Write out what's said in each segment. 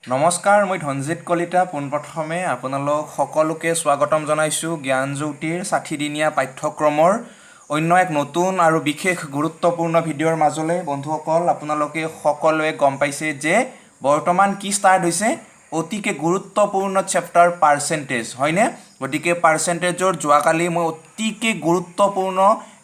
নমস্কাৰ, মই ধনজিত কলিতা পোনপ্ৰথমে আপোনালোক সকলোকে স্বাগতম জনাইছোঁ জ্ঞানজ্যোতিৰ ৬০দিনীয়া পাঠ্যক্ৰমৰ অন্য এক নতুন আৰু বিশেষ গুৰুত্বপূৰ্ণ ভিডিঅ'ৰ মাজলৈ। বন্ধুসকল, আপোনালোকে সকলোৱে গম পাইছে যে বৰ্তমান কি ষ্টাৰ্ট হৈছে, অতিকে গুৰুত্বপূৰ্ণ চেপ্টাৰ পাৰ্চেণ্টেজ, হয়নে? গতিকে পাৰ্চেণ্টেজৰ যোৱাকালি মই অতিকে গুৰুত্বপূৰ্ণ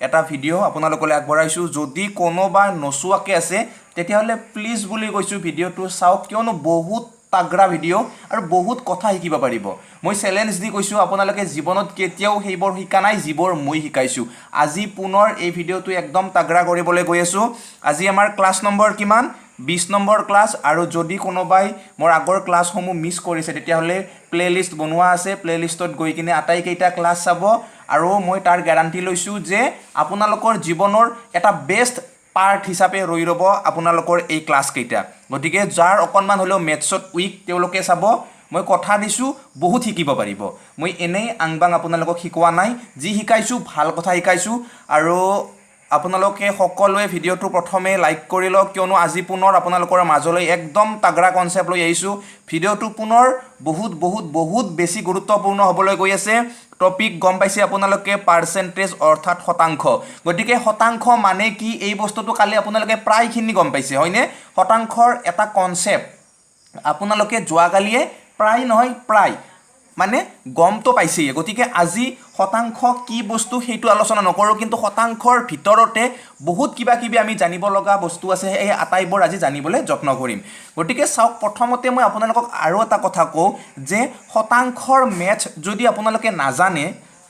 এটা ভিডিঅ' আপোনালোকলৈ আগবঢ়াইছোঁ। যদি কোনোবা নচোৱাকৈ আছে তেতিয়াহ'লে প্লিজ বুলি কৈছোঁ ভিডিঅ'টো চাওক, কিয়নো বহুত তাগৰা ভিডিঅ' আৰু বহুত কথা শিকিব পাৰিব। মই চেলেঞ্জ দি কৈছোঁ, আপোনালোকে জীৱনত কেতিয়াও সেইবোৰ শিকা নাই যিবোৰ মই শিকাইছোঁ। আজি পুনৰ এই ভিডিঅ'টো একদম তাগৰা কৰিবলৈ গৈ আছোঁ। আজি আমাৰ ক্লাছ নম্বৰ কিমান? 20 নম্বৰ ক্লাছ। আৰু যদি কোনোবাই মোৰ আগৰ ক্লাছসমূহ মিছ কৰিছে তেতিয়াহ'লে প্লে'লিষ্ট বনোৱা আছে, প্লে'লিষ্টত গৈ কিনে আটাইকেইটা ক্লাছ চাব। আৰু মই তাৰ গেৰাণ্টি লৈছোঁ যে আপোনালোকৰ জীৱনৰ এটা বেষ্ট পাৰ্ট হিচাপে ৰৈ ৰ'ব আপোনালোকৰ এই ক্লাছকেইটা। গতিকে যাৰ অকণমান হ'লেও মেথছত উইক তেওঁলোকে চাব। মই কথা দিছোঁ বহুত শিকিব পাৰিব। মই এনেই আংবাং আপোনালোকক শিকোৱা নাই, যি শিকাইছোঁ ভাল কথা শিকাইছোঁ। আৰু আপোনালোকে সকলোৱে ভিডিঅ'টো প্ৰথমে লাইক কৰি লওক, কিয়নো আজি পুনৰ আপোনালোকৰ মাজলৈ একদম তাগৰা কনচেপ্ট লৈ আহিছোঁ। ভিডিঅ'টো পুনৰ বহুত বেছি গুৰুত্বপূৰ্ণ হ'বলৈ গৈ আছে। টপিক গম পাইছে আপোনালোকে, পাৰ্চেণ্টেজ অৰ্থাৎ শতাংশ। গতিকে শতাংশ মানে কি এই বস্তুটো কালি আপোনালোকে প্ৰায়খিনি গম পাইছে, হয়নে? শতাংশৰ এটা কনচেপ্ট আপোনালোকে যোৱাকালিয়ে প্ৰায় মানে গমটো পাইছেই। গতিকে আজি শতাংশ কি বস্তু সেইটো আলোচনা নকৰোঁ, কিন্তু শতাংশৰ ভিতৰতে বহুত কিবা কিবি আমি জানিব লগা বস্তু আছে, সেই আটাইবোৰ আজি জানিবলৈ যত্ন কৰিম। গতিকে চাওক, প্ৰথমতে মই আপোনালোকক আৰু এটা কথা কওঁ যে শতাংশৰ মেথছ যদি আপোনালোকে নাজানে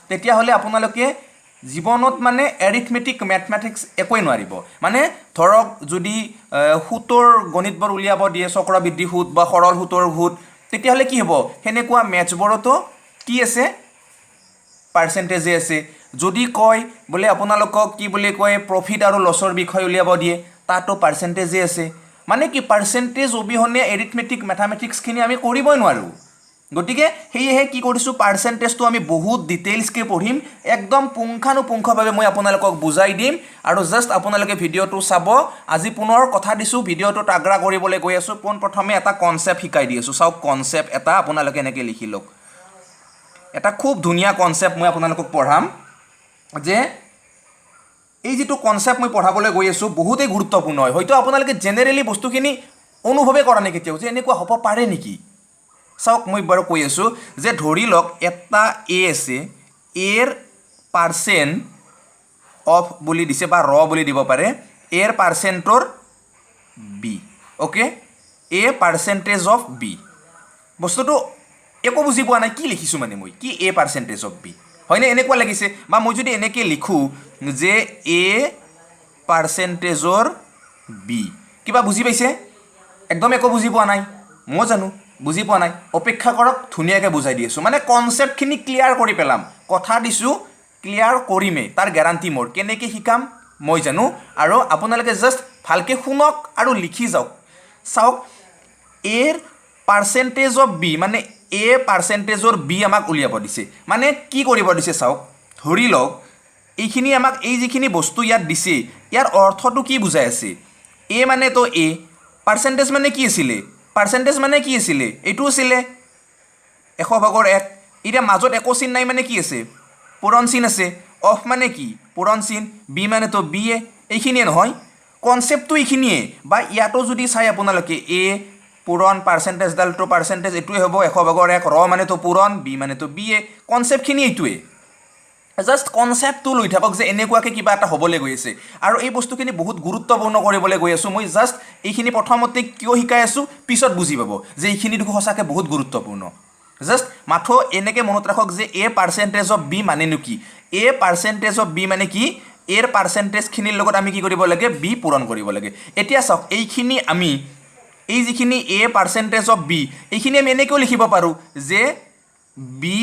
তেতিয়াহ'লে আপোনালোকে জীৱনত মানে এৰিথমেটিক মেথমেটিক্স একোৱেই নোৱাৰিব। মানে ধৰক যদি সূতৰ গণিতবোৰ উলিয়াব দিয়ে, চক্ৰবৃদ্ধি সূত বা সৰল সূতৰ সূত, তেতিয়াহ'লে কি হ'ব? সেনেকুৱা মেথছবোৰতো কি আছে? পাৰ্চেণ্টেজে আছে। যদি কয় বোলে আপোনালোকক কি বুলি কয় প্ৰফিট আৰু লছৰ বিষয়ে উলিয়াব দিয়ে, তাতো পাৰ্চেণ্টেজে আছে। মানে কি পাৰ্চেণ্টেজ অবিহনে এৰিথমেটিক মেথামেটিক্সখিনি আমি কৰিবই নোৱাৰোঁ। গতিকে সেয়েহে কি কৰিছোঁ, পাৰ্চেণ্টেজটো আমি বহুত ডিটেইলছকৈ পঢ়িম, একদম পুংখানুপুংখভাৱে মই আপোনালোকক বুজাই দিম। আৰু জাষ্ট আপোনালোকে ভিডিঅ'টো চাব। আজি পুনৰ কথা দিছোঁ, ভিডিঅ'টো তাগৰা কৰিবলৈ গৈ আছোঁ। পোনপ্ৰথমে এটা কনচেপ্ট শিকাই দি আছোঁ। চাওক, কনচেপ্ট এটা আপোনালোকে এনেকৈ লিখি লওক। এটা খুব ধুনীয়া কনচেপ্ট মই আপোনালোকক পঢ়াম, যে এই যিটো কনচেপ্ট মই পঢ়াবলৈ গৈ আছোঁ বহুতেই গুৰুত্বপূৰ্ণ হয়। হয়তো আপোনালোকে জেনেৰেলি বস্তুখিনি অনুভৱে কৰা নাই কেতিয়াও, যে এনেকুৱা হ'ব পাৰে নেকি। চাওক, মই বাৰু কৈ আছোঁ যে ধৰি লওক এটা এ আছে, এৰ পাৰ্চেণ্ট অফ বুলি দিছে বা ৰ বুলি দিব পাৰে, এৰ পাৰ্চেণ্টৰ বি। Okay, a percentage of B. বস্তুটো একো বুজি পোৱা নাই, কি লিখিছোঁ মানে মই, কি এ পাৰ্চেণ্টেজ অফ বি, হয়নে? এনেকুৱা লাগিছে। বা মই যদি এনেকৈ লিখোঁ যে এ পাৰ্চেণ্টেজৰ বি, কিবা বুজি পাইছে? একদম একো বুজি পোৱা নাই, মই জানো বুজি পোৱা নাই। অপেক্ষা কৰক, ধুনীয়াকৈ বুজাই দি আছোঁ। মানে কনচেপ্টখিনি ক্লিয়াৰ কৰি পেলাম, কথা দিছোঁ ক্লিয়াৰ কৰিমেই, তাৰ গেৰাণ্টি মোৰ। কেনেকৈ শিকাম মই জানো, আৰু আপোনালোকে জাষ্ট ভালকৈ শুনক আৰু লিখি যাওক। চাওক, এৰ পাৰ্চেণ্টেজ অফ বি মানে এ পাৰ্চেণ্টেজৰ বি আমাক উলিয়াব দিছে। মানে কি কৰিব দিছে চাওক, ধৰি লওক এইখিনি আমাক এই যিখিনি বস্তু ইয়াত দিছে, ইয়াৰ অৰ্থটো কি বুজাই আছে? এ মানে তো এ, পাৰ্চেণ্টেজ মানে কি আছিলে? পাৰ্চেণ্টেজ মানে কি আছিলে? এইটো আছিলে 100/1। এতিয়া মাজত একো চিন নাই মানে কি আছে? পূৰণ চিন আছে। অফ মানে কি? পূৰণ চিন। বি মানে তো বি এ, এইখিনিয়ে নহয়? কনচেপ্টটো এইখিনিয়ে। বা ইয়াতো যদি চাই আপোনালোকে এ পূৰণ, পাৰ্চেণ্টেজডালটো পাৰ্চেণ্টেজ এইটোৱে হ'ব 100/1। ৰ মানে তো পূৰণ, বি মানে তো বি এ, কনচেপ্টখিনি এইটোৱে। জাষ্ট কনচেপ্টটো লৈ থাকক যে এনেকুৱাকৈ কিবা এটা হ'বলৈ গৈ আছে। আৰু এই বস্তুখিনি বহুত গুৰুত্বপূৰ্ণ কৰিবলৈ গৈ আছোঁ। মই জাষ্ট এইখিনি প্ৰথমতে কিয় শিকাই আছোঁ পিছত বুজি পাব যে এইখিনি দেখোন সঁচাকৈ বহুত গুৰুত্বপূৰ্ণ। জাষ্ট মাথো এনেকৈ মনত ৰাখক যে এ পাৰ্চেণ্টেজ অফ বি মানেনো কি? এ পাৰ্চেণ্টেজ অফ বি মানে কি? এৰ পাৰ্চেণ্টেজখিনিৰ লগত আমি কি কৰিব লাগে? বি পূৰণ কৰিব লাগে। এতিয়া চাওক, এইখিনি আমি এই যিখিনি এ পাৰ্চেণ্টেজ অফ বি, এইখিনি আমি এনেকৈও লিখিব পাৰোঁ যে বি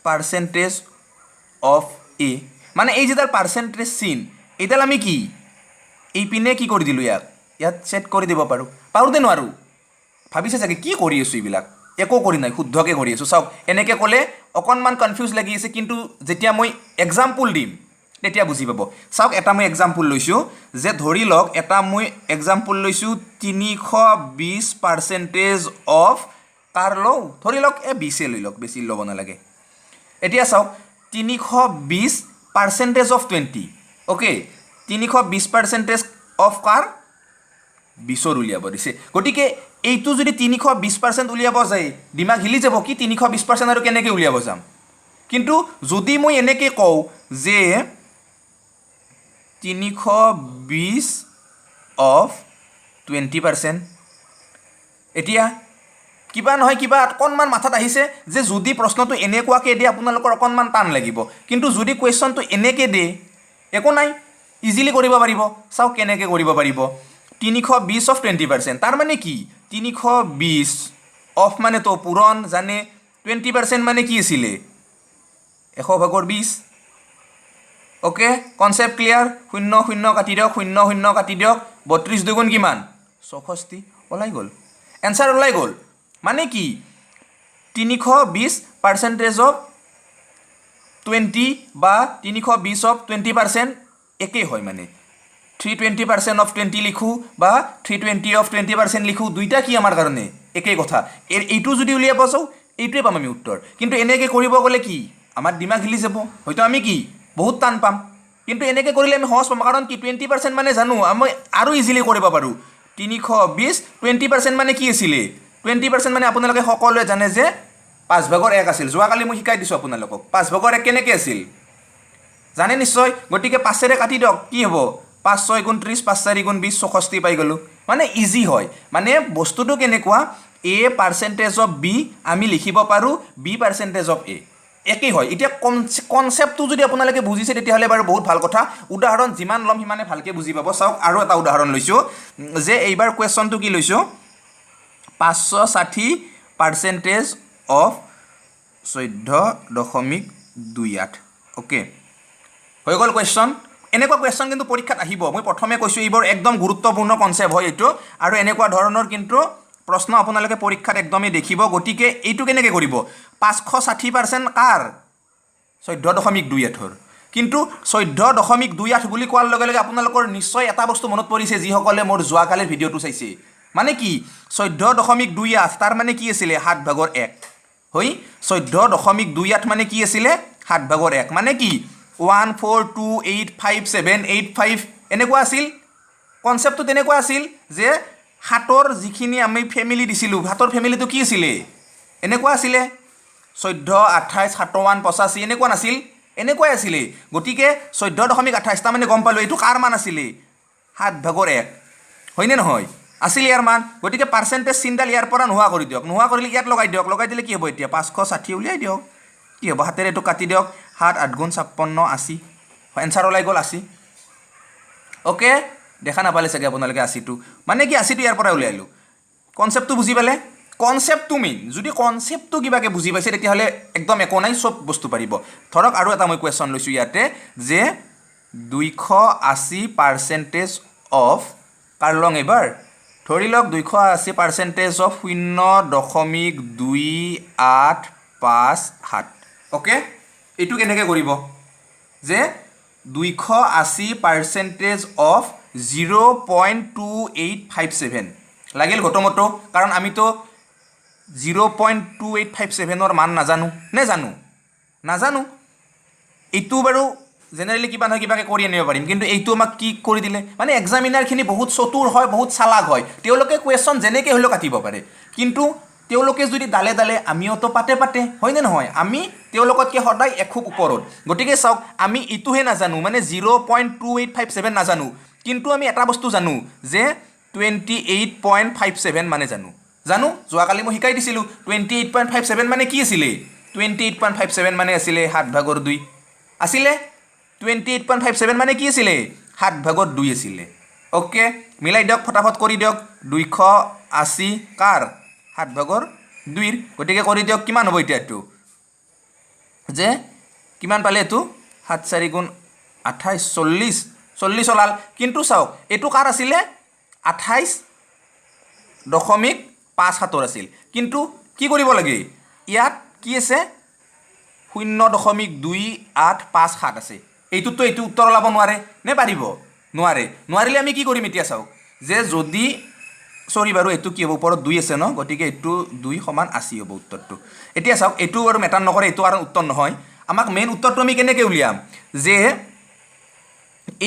পাৰ্চেণ্টেজ অফ এ, মানে এই যিডাল পাৰ্চেণ্টেজ চিন, এইডাল আমি কি এইপিনে কি কৰি দিলোঁ, ইয়াত ছেট কৰি দিব পাৰোঁ। পাৰোঁতে নোৱাৰোঁ? ভাবিছে চাগে কি কৰি আছোঁ এইবিলাক, একো কৰি নাই, শুদ্ধকৈ কৰি আছোঁ। চাওক, এনেকৈ ক'লে অকণমান কনফিউজ লাগি আছে, কিন্তু যেতিয়া মই এক্সাম্পল দিম তেতিয়া বুজি পাব চাওক এটা মই এক্সাম্পল লৈছোঁ যে ধৰি লওক এটা মই এক্সাম্পল লৈছোঁ 320% অফ কাৰ লওঁ ধৰি লওক 20 লৈ লওক বেছি ল'ব নালাগে এতিয়া চাওক 320% অফ 20 অ'কে 320% অফ কাৰ 20 উলিয়াব দিছে গতিকে এইটো যদি 320% উলিয়াব যায় দিমাগ হিলি যাব কি 320% আৰু কেনেকৈ উলিয়াব যাম কিন্তু যদি মই এনেকৈ কওঁ যে 320 অফ 20% এতিয়া কিবা নহয় কিবা অকণমান মাথাত আহিছে যে যদি প্ৰশ্নটো এনেকুৱাকৈ দিয়ে আপোনালোকৰ অকণমান টান লাগিব কিন্তু যদি কুৱেশ্যনটো এনেকৈ দিয়ে একো নাই ইজিলি কৰিব পাৰিব চাওক কেনেকৈ কৰিব পাৰিব 320 অফ 20% তাৰ মানে কি 320 অফ মানে তো পূৰণ জানে 20% মানে কি আছিলে 100/20 অ'কে কনচেপ্ট ক্লিয়াৰ 0 0 কাটি দিয়ক 0 0 কাটি দিয়ক 32 দুগুণ কিমান 64 ওলাই গ'ল এনচাৰ ওলাই গ'ল মানে কি 320% অফ 20 বা 320 অফ 20% একেই হয় মানে 320% অফ 20 লিখোঁ বা 320 অফ 20% লিখোঁ দুইটা কি আমাৰ কাৰণে একেই কথা এইটো যদি উলিয়াব যাওঁ এইটোৱে পাম আমি উত্তৰ কিন্তু এনেকৈ কৰিব গ'লে কি আমাৰ দিমাগ হিলি যাব হয়তো আমি কি বহুত টান পাম কিন্তু এনেকৈ কৰিলে আমি সহজ পাম কাৰণ কি 20% মানে জানো আমি আৰু ইজিলি কৰিব পাৰোঁ 320 20% মানে কি আছিলে 20% মানে আপোনালোকে সকলোৱে জানে যে 5/1 আছিল যোৱাকালি মই শিকাই দিছোঁ আপোনালোকক 5/1 কেনেকৈ আছিল জানে নিশ্চয় গতিকে 5ৰে কাটি দিয়ক কি হ'ব 5 6 গুণ 30 5 4 গুণ 20 64 পাই গ'লোঁ মানে ইজি হয় মানে বস্তুটো কেনেকুৱা A পাৰ্চেণ্টেজ অফ B আমি লিখিব পাৰোঁ B পাৰ্চেণ্টেজ অফ A একেই হয় এতিয়া কনচেপ্টটো যদি আপোনালোকে বুজিছে তেতিয়াহ'লে বাৰু বহুত ভাল কথা উদাহৰণ যিমান ল'ম সিমানে ভালকৈ বুজি পাব চাওক আৰু এটা উদাহৰণ লৈছোঁ যে এইবাৰ কুৱেশ্যনটো কি লৈছোঁ 560% অফ 14.28 অ'কে হৈ গ'ল কুৱেশ্যন এনেকুৱা কুৱেশ্যন কিন্তু পৰীক্ষাত আহিব মই প্ৰথমে কৈছোঁ এইবোৰ একদম গুৰুত্বপূৰ্ণ কনচেপ্ট হয় এইটো আৰু এনেকুৱা ধৰণৰ কিন্তু প্ৰশ্ন আপোনালোকে পৰীক্ষাত একদমেই দেখিব গতিকে এইটো কেনেকৈ কৰিব 560% কাৰ 14.28 কিন্তু 14.28 বুলি কোৱাৰ লগে লগে আপোনালোকৰ নিশ্চয় এটা বস্তু মনত পৰিছে যিসকলে মোৰ যোৱাকালিৰ ভিডিঅ'টো চাইছে মানে কি 14.28 তাৰ মানে কি আছিলে 7/1 হয় 14.28 মানে কি আছিলে 7/1 মানে কি 1428578 এনেকুৱা আছিল কনচেপ্টটো তেনেকুৱা আছিল যে হাতৰ যিখিনি আমি ফেমিলি দিছিলোঁ হাতৰ ফেমিলিটো কি আছিলে এনেকুৱা আছিলে 14 28 57 85 এনেকুৱা নাছিল এনেকুৱাই আছিলে গতিকে 14.28 তাৰমানে গম পালোঁ এইটো কাৰ মান আছিলে 7/1 হয়নে নহয় আছিল ইয়াৰ মান গতিকে পাৰ্চেণ্টেজ চিনডাল ইয়াৰ পৰা নোহোৱা কৰি দিয়ক নোহোৱা কৰিলে ইয়াত লগাই দিয়ক লগাই দিলে কি হ'ব এতিয়া 560 উলিয়াই দিয়ক কি হ'ব হাতেৰে এইটো কাটি দিয়ক 7 8 গুণ 56 80 এনচাৰ ওলাই গ'ল 80 অ'কে দেখা নাপালে চাগে আপোনালোকে 80টো মানে কি 80টো ইয়াৰ পৰা উলিয়ালোঁ কনচেপ্টটো বুজি পালে কনচেপ্টটো মেইন যদি কনচেপ্টটো কিবাকৈ বুজি পাইছে তেতিয়াহ'লে একদম একো নাই চব বস্তু পাৰিব ধৰক আৰু এটা মই কুৱেশ্যন লৈছোঁ ইয়াতে যে 280% অফ কাৰ লং এইবাৰ ধৰি লওক 280% অফ 0.2857 অ'কে এইটো কেনেকৈ কৰিব যে 280% অফ 0.2857 লাগিল ঘটমটো কাৰণ আমিতো 0.2857ৰ মান নাজানো নাজানো এইটো বাৰু জেনেৰেলি কিবা নহয় কিবাকৈ কৰি আনিব পাৰিম কিন্তু এইটো আমাক কি কৰি দিলে মানে এক্সামিনাৰখিনি বহুত চতুৰ হয় বহুত চালাক হয় তেওঁলোকে কুৱেশ্যন যেনেকৈ হ'লেও কাটিব পাৰে কিন্তু তেওঁলোকে যদি ডালে ডালে আমিওতো পাতে হয়নে নহয় আমি তেওঁলোকতকৈ সদায় এখোপ ওপৰত গতিকে চাওক আমি এইটোহে নাজানো মানে 0.2857 নাজানো কিন্তু আমি এটা বস্তু জানো যে 28.57 মানে জানো যোৱাকালি মই শিকাই দিছিলোঁ 28.57 মানে কি আছিলে 28.57 মানে আছিলে 7/2 আছিলে 28.57 মানে কি আছিলে 7/2 আছিলে অ'কে মিলাই দিয়ক ফটাফট কৰি দিয়ক 280 কাৰ 7/2 গতিকে কৰি দিয়ক কিমান হ'ব এতিয়া এইটো যে কিমান পালে এইটো 7 4 গুণ 28 40 ওলাল কিন্তু চাওক এইটো কাৰ আছিলে 28.57 আছিল কিন্তু কি কৰিব লাগে ইয়াত কি আছে 0.2857 আছে এইটোতো এইটো উত্তৰ ওলাব নোৱাৰে নে পাৰিব নোৱাৰে নোৱাৰিলে আমি কি কৰিম এতিয়া চাওক যে যদি সৰি বাৰু এইটো কি হ'ব ওপৰত 2 আছে ন গতিকে এইটো 2 সমান 80 হ'ব উত্তৰটো এতিয়া চাওক এইটো বাৰু মেটাৰ নকৰে এইটো আৰু উত্তৰ নহয় আমাক মেইন উত্তৰটো আমি কেনেকৈ উলিয়াম যে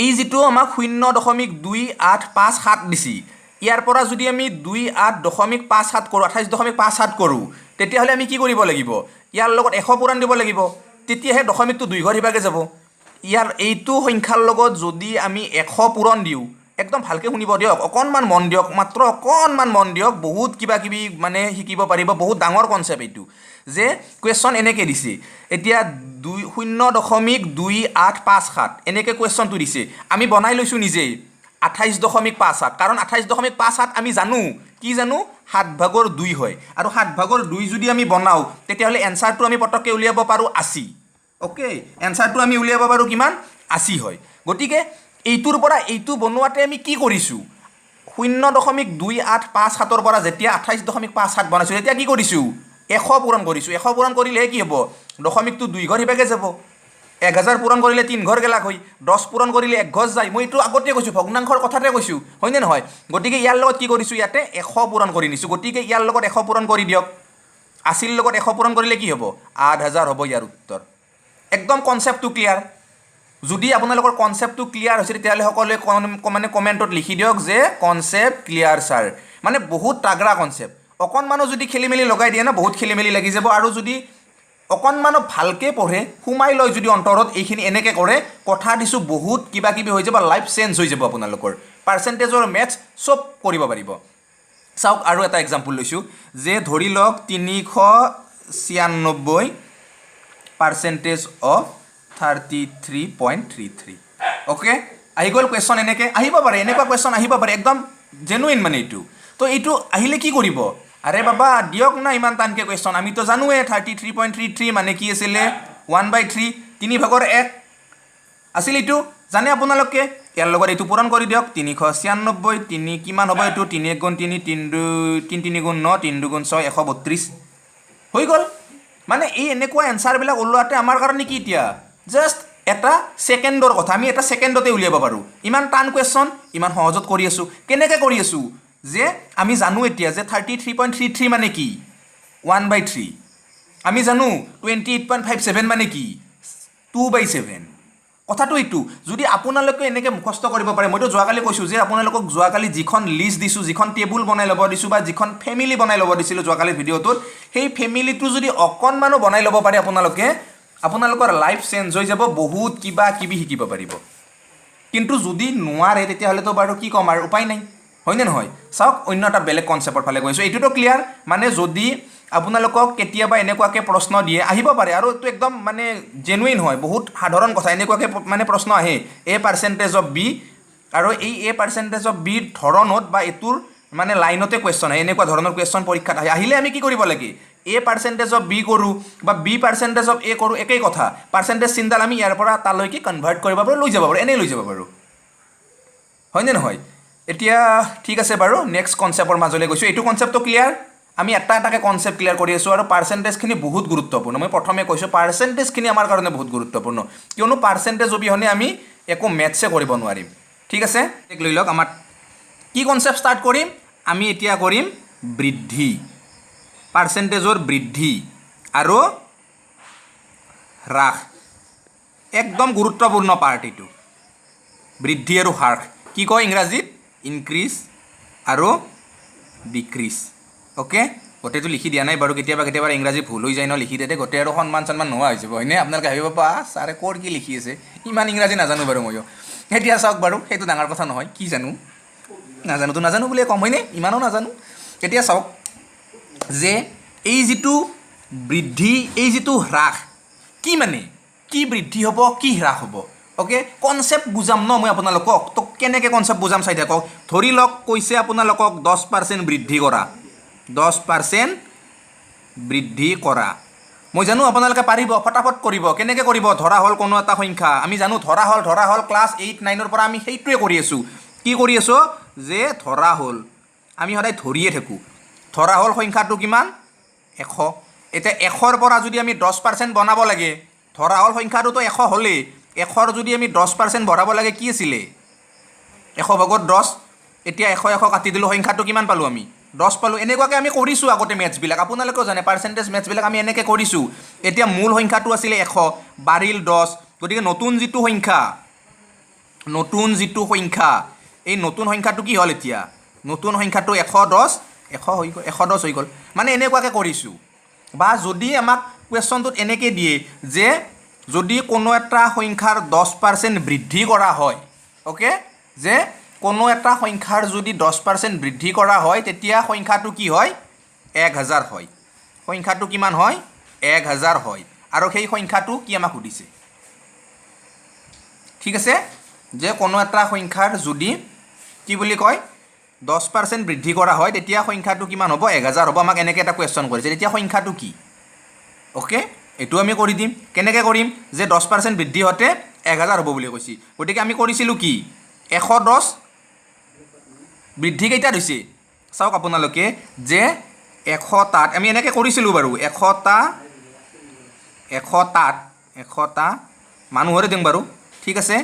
এই যেটো আমাক 0.2857 দিছি ইয়াৰ পৰা যদি আমি 28.57 কৰোঁ 28.57 কৰোঁ তেতিয়াহ'লে আমি কি কৰিব লাগিব ইয়াৰ লগত 100 পূৰণ দিব লাগিব তেতিয়াহে দশমিকটো 2 ঘৰ হিভাগে যাব ইয়াৰ এইটো সংখ্যাৰ লগত যদি আমি 100 পূৰণ দিওঁ একদম ভালকৈ শুনিব দিয়ক অকণমান মন দিয়ক মাত্ৰ অকণমান মন দিয়ক বহুত কিবা কিবি মানে শিকিব পাৰিব বহুত ডাঙৰ কনচেপ্ট এইটো যে কুৱেশ্যন এনেকৈ দিছে এতিয়া 0.2857 এনেকৈ কুৱেশ্যনটো দিছে আমি বনাই লৈছোঁ নিজেই 28.57 কাৰণ 28.57 আমি জানো কি জানো 7/2 হয় আৰু 7/2 যদি আমি বনাওঁ তেতিয়াহ'লে এনচাৰটো আমি পটককৈ উলিয়াব পাৰোঁ 80 অ'কে এনচাৰটো আমি উলিয়াব পাৰোঁ কিমান 80 হয় গতিকে এইটোৰ পৰা এইটো বনোৱাতে আমি কি কৰিছোঁ 0.2857 পৰা যেতিয়া 28.57 বনাইছোঁ তেতিয়া কি কৰিছোঁ 100 পূৰণ কৰিছোঁ 100 পূৰণ কৰিলেহে কি হ'ব দশমিকটো 2 ঘৰ হিভাগে যাব 1000 পূৰণ কৰিলে 3 ঘৰ গেলাক হয় 10 পূৰণ কৰিলে 1 ঘৰ যায় মই এইটো আগতে কৈছোঁ ভগ্নাংশৰ কথাতে কৈছোঁ হয়নে নহয় গতিকে ইয়াৰ লগত কি কৰিছোঁ ইয়াতে 100 পূৰণ কৰি নিছোঁ গতিকে ইয়াৰ লগত 100 পূৰণ কৰি দিয়ক 80ৰ লগত 100 পূৰণ কৰিলে কি হ'ব 8000 হ'ব ইয়াৰ উত্তৰ একদম কনচেপ্টটো ক্লিয়াৰ যদি আপোনালোকৰ কনচেপ্টটো ক্লিয়াৰ হৈছে তেতিয়াহ'লে সকলোৱে মানে কমেণ্টত লিখি দিয়ক যে কনচেপ্ট ক্লিয়াৰ ছাৰ মানে বহুত তাগৰা কনচেপ্ট অকণমানো যদি খেলি মেলি লগাই দিয়ে না বহুত খেলি মেলি লাগি যাব আৰু যদি অকণমানো ভালকৈ পঢ়ে সোমাই লয় যদি অন্তৰত এইখিনি এনেকৈ কৰে কথা দিছোঁ বহুত কিবা কিবি হৈ যাব লাইফ চেঞ্জ হৈ যাব আপোনালোকৰ পাৰ্চেণ্টেজৰ মেথছ চব কৰিব পাৰিব চাওক আৰু এটা এক্সাম্পল লৈছোঁ যে ধৰি লওক 396 পাৰ্চেণ্টেজ অফ 33.33 অ'কে আহি গ'ল কুৱেশ্যন এনেকৈ আহিব পাৰে এনেকুৱা কুৱেশ্যন আহিব পাৰে একদম জেনুইন মানে এইটো তো এইটো আহিলে কি কৰিব আৰে বাবা দিয়ক না ইমান টানকৈ কুৱেশ্যন আমিতো জানোৱে 33.33 মানে কি আছিলে 1/3 3/1 আছিল এইটো জানে আপোনালোকে ইয়াৰ লগত এইটো পূৰণ কৰি দিয়ক 396 তিনি কিমান হ'ব এইটো 3 × 3 3 3 3 × 9 3 2 6 132 হৈ গ'ল মানে এই এনেকুৱা এনচাৰবিলাক ওলোৱাতে আমাৰ কাৰণে কি এতিয়া জাষ্ট এটা ছেকেণ্ডৰ কথা আমি এটা ছেকেণ্ডতে উলিয়াব পাৰোঁ ইমান টান কুৱেশ্যন ইমান সহজত কৰি আছোঁ কেনেকৈ কৰি আছোঁ যে আমি জানো এতিয়া যে 33.33 মানে কি 1/3 আমি জানো 28.57 মানে কি 2/7 কথাটো এইটো যদি আপোনালোকে এনেকৈ মুখস্থ কৰিব পাৰে মইতো যোৱাকালি কৈছোঁ যে আপোনালোকক যোৱাকালি যিখন লিষ্ট দিছোঁ যিখন টেবুল বনাই ল'ব দিছোঁ বা যিখন ফেমিলি বনাই ল'ব দিছিলোঁ যোৱাকালি ভিডিঅ'টোত সেই ফেমিলিটো যদি অকণমানো বনাই ল'ব পাৰে আপোনালোকে আপোনালোকৰ লাইফ চেঞ্জ হৈ যাব বহুত কিবা কিবি শিকিব পাৰিব কিন্তু যদি নোৱাৰে তেতিয়াহ'লেতো বাৰু কি ক'ম আৰু উপায় নাই হয়নে নহয় চাওক অন্য এটা বেলেগ কনচেপ্টৰ ফালে গৈছোঁ এইটোতো ক্লিয়াৰ মানে যদি আপোনালোকক কেতিয়াবা এনেকুৱাকৈ প্ৰশ্ন দিয়ে আহিব পাৰে আৰু এইটো একদম মানে জেনুইন হয় বহুত সাধাৰণ কথা এনেকুৱাকৈ মানে প্ৰশ্ন আহে এ পাৰ্চেণ্টেজ অফ বি আৰু এই এ পাৰ্চেণ্টেজ অফ বিৰ ধৰণত বা এইটোৰ মানে লাইনতে কুৱেশ্যন আহে এনেকুৱা ধৰণৰ কুৱেশ্যন পৰীক্ষাত আহে আহিলে আমি কি কৰিব লাগে এ পাৰ্চেণ্টেজ অফ বি কৰোঁ বা বি পাৰ্চেণ্টেজ অফ এ কৰোঁ একেই কথা পাৰ্চেণ্টেজ চিনডাল আমি ইয়াৰ পৰা তালৈকে কনভাৰ্ট কৰিব পাৰোঁ লৈ যাব পাৰোঁ এনেই লৈ যাব পাৰোঁ হয়নে নহয় এতিয়া ঠিক আছে বাৰু নেক্সট কনচেপ্টৰ মাজলৈ গৈছোঁ এইটো কনচেপ্টটো ক্লিয়াৰ আমি এটা এটাকৈ কনচেপ্ট ক্লিয়াৰ কৰি আছোঁ আৰু পাৰ্চেণ্টেজখিনি বহুত গুৰুত্বপূৰ্ণ মই প্ৰথমে কৈছোঁ পাৰ্চেণ্টেজখিনি আমাৰ কাৰণে বহুত গুৰুত্বপূৰ্ণ কিয়নো পাৰ্চেণ্টেজ অবিহনে আমি একো মেথছে কৰিব নোৱাৰিম ঠিক আছে লৈ লওক আমাৰ কি কনচেপ্ট ষ্টাৰ্ট কৰিম আমি এতিয়া কৰিম বৃদ্ধি পাৰ্চেণ্টেজৰ বৃদ্ধি আৰু হ্ৰাস একদম গুৰুত্বপূৰ্ণ পাৰ্ট এইটো বৃদ্ধি আৰু হ্ৰাস কি কয় ইংৰাজীত ইনক্ৰিজ আৰু ডিক্ৰিজ অ'কে গোটেইটো লিখি দিয়া নাই বাৰু কেতিয়াবা কেতিয়াবা ইংৰাজী ভুল হৈ যায় ন লিখি দিয়ে গোটেই আৰু সন্মান চন্মান নোহোৱা হৈ যাব হয়নে আপোনালোকে ভাবিব পা ছাৰে ক'ৰ কি লিখি আছে ইমান ইংৰাজী নাজানো বাৰু ময়ো এতিয়া চাওক বাৰু সেইটো ডাঙৰ কথা নহয় কি জানো নাজানোতো নাজানো বুলিয়ে কম হয়নে ইমানো নাজানো এতিয়া চাওক যে এই যিটো বৃদ্ধি এই যিটো হ্ৰাস কি মানে কি বৃদ্ধি হ'ব কি হ্ৰাস হ'ব অ'কে কনচেপ্ট বুজাম ন মই আপোনালোকক তো কেনেকৈ কনচেপ্ট বুজাম চাই থাকক ধৰি লওক কৈছে আপোনালোকক 10% বৃদ্ধি কৰা 10% বৃদ্ধি কৰা মই জানো আপোনালোকে পাৰিব ফটাফট কৰিব কেনেকৈ কৰিব ধৰা হ'ল কোনো এটা সংখ্যা আমি জানো ধৰা হ'ল ক্লাছ 8-9ৰ পৰা আমি সেইটোৱে কৰি আছোঁ কি কৰি আছোঁ যে ধৰা হ'ল আমি সদায় ধৰিয়ে থাকোঁ ধৰা হ'ল সংখ্যাটো কিমান 100 এতিয়া 100ৰ পৰা যদি আমি 10% বনাব লাগে ধৰা হ'ল সংখ্যাটোতো 100 হ'লেই 100ৰ যদি আমি 10% বঢ়াব লাগে কি আছিলে 100 ভাগত 10 এতিয়া 100 কাটি দিলোঁ সংখ্যাটো কিমান পালোঁ আমি 10 পালোঁ এনেকুৱাকৈ আমি কৰিছোঁ আগতে মেথছবিলাক আপোনালোকেও জানে পাৰ্চেণ্টেজ মেথছবিলাক আমি এনেকৈ কৰিছোঁ এতিয়া মূল সংখ্যাটো আছিলে 100 বাঢ়িল 10 গতিকে নতুন যিটো সংখ্যা এই নতুন সংখ্যাটো কি হ'ল এতিয়া নতুন সংখ্যাটো 110 হৈ গ'ল মানে এনেকুৱাকৈ কৰিছোঁ বা যদি আমাক কুৱেশ্যনটোত এনেকৈ দিয়ে যে যদি কোনো এটা সংখ্যাৰ 10% বৃদ্ধি কৰা হয় অ'কে যে কোনো এটা সংখ্যাৰ যদি 10% বৃদ্ধি কৰা হয় তেতিয়া সংখ্যাটো কি হয় 1000 হয় সংখ্যাটো কিমান হয় 1000 হয় আৰু সেই সংখ্যাটো কি আমাক সুধিছে ঠিক আছে যে কোনো এটা সংখ্যাৰ যদি কি বুলি কয় 10% বৃদ্ধি কৰা হয় তেতিয়া সংখ্যাটো কিমান হ'ব 1000 হ'ব আমাক এনেকৈ এটা কুৱেশ্যন কৰিছে তেতিয়া সংখ্যাটো কি অ'কে এইটো আমি কৰি দিম কেনেকৈ কৰিম যে 10% বৃদ্ধি হওঁতে 1000 হ'ব বুলি কৈছে গতিকে আমি কৰিছিলোঁ কি 110 বৃদ্ধি কেইটাত হৈছে চাওক আপোনালোকে যে 100টাত আমি এনেকৈ কৰিছিলোঁ বাৰু 100টা মানুহৰে দিম বাৰু ঠিক আছে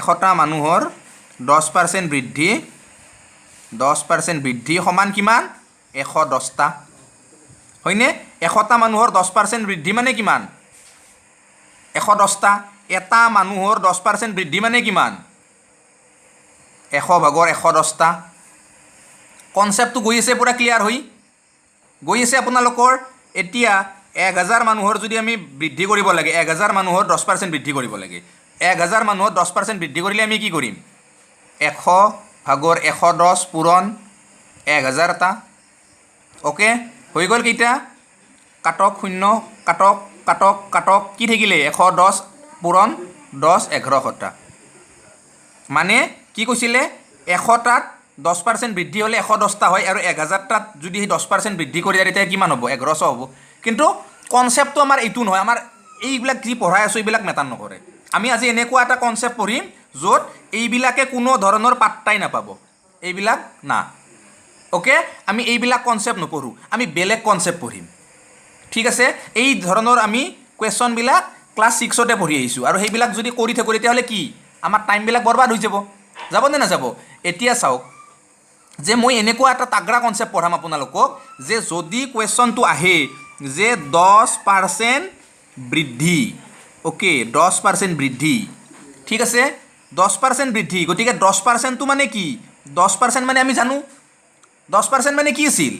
100টা মানুহৰ 10% বৃদ্ধি সমান কিমান 110টা হয়নে 100টা মানুহৰ 10% বৃদ্ধি মানে কিমান 110টা এটা মানুহৰ 10% বৃদ্ধি মানে কিমান 100 ভাগৰ 110টা কনচেপ্টটো গৈ আছে পুৰা ক্লিয়াৰ হৈ গৈ আছে আপোনালোকৰ এতিয়া 1000 মানুহৰ যদি আমি বৃদ্ধি কৰিব লাগে 1000 মানুহৰ 10% বৃদ্ধি কৰিব লাগে 1000 মানুহৰ 10% বৃদ্ধি কৰিলে আমি কি কৰিম 100 ভাগৰ 110 পূৰণ 1000টা অ'কে হৈ গ'ল কেইটা কাটক 0 কাটক কি থাকিলে 110 পূৰণ 10 1100টা মানে কি কৈছিলে 100টাত 10% বৃদ্ধি হ'লে 110টা হয় আৰু 1000টাত যদি সেই 10% বৃদ্ধি কৰি তেতিয়া কিমান হ'ব 1100 হ'ব কিন্তু কনচেপ্টটো আমাৰ এইটো নহয় আমাৰ এইবিলাক যি পঢ়াই আছোঁ এইবিলাক মেটাৰ নকৰে আমি আজি এনেকুৱা এটা কনচেপ্ট পঢ়িম য'ত এইবিলাকে কোনো ধৰণৰ পাত্তাই নাপাব এইবিলাক না অ'কে আমি এইবিলাক কনচেপ্ট নপঢ়োঁ আমি বেলেগ কনচেপ্ট পঢ়িম ঠিক আছে এই ধৰণৰ আমি কুৱেশ্যনবিলাক ক্লাছ 6তে পঢ়ি আহিছোঁ আৰু সেইবিলাক যদি কৰি থাকোঁ তেতিয়াহ'লে কি আমাৰ টাইমবিলাক বৰবাদ হৈ যাব নে নাযাব এতিয়া চাওক যে মই এনেকুৱা এটা তাগৰা কনচেপ্ট পঢ়াম আপোনালোকক যে যদি কুৱেশ্যনটো আহে যে 10% বৃদ্ধি অ'কে 10% বৃদ্ধি ঠিক আছে 10% বৃদ্ধি গতিকে 10%টো মানে কি 10% মানে আমি জানো 10% মানে কি আছিল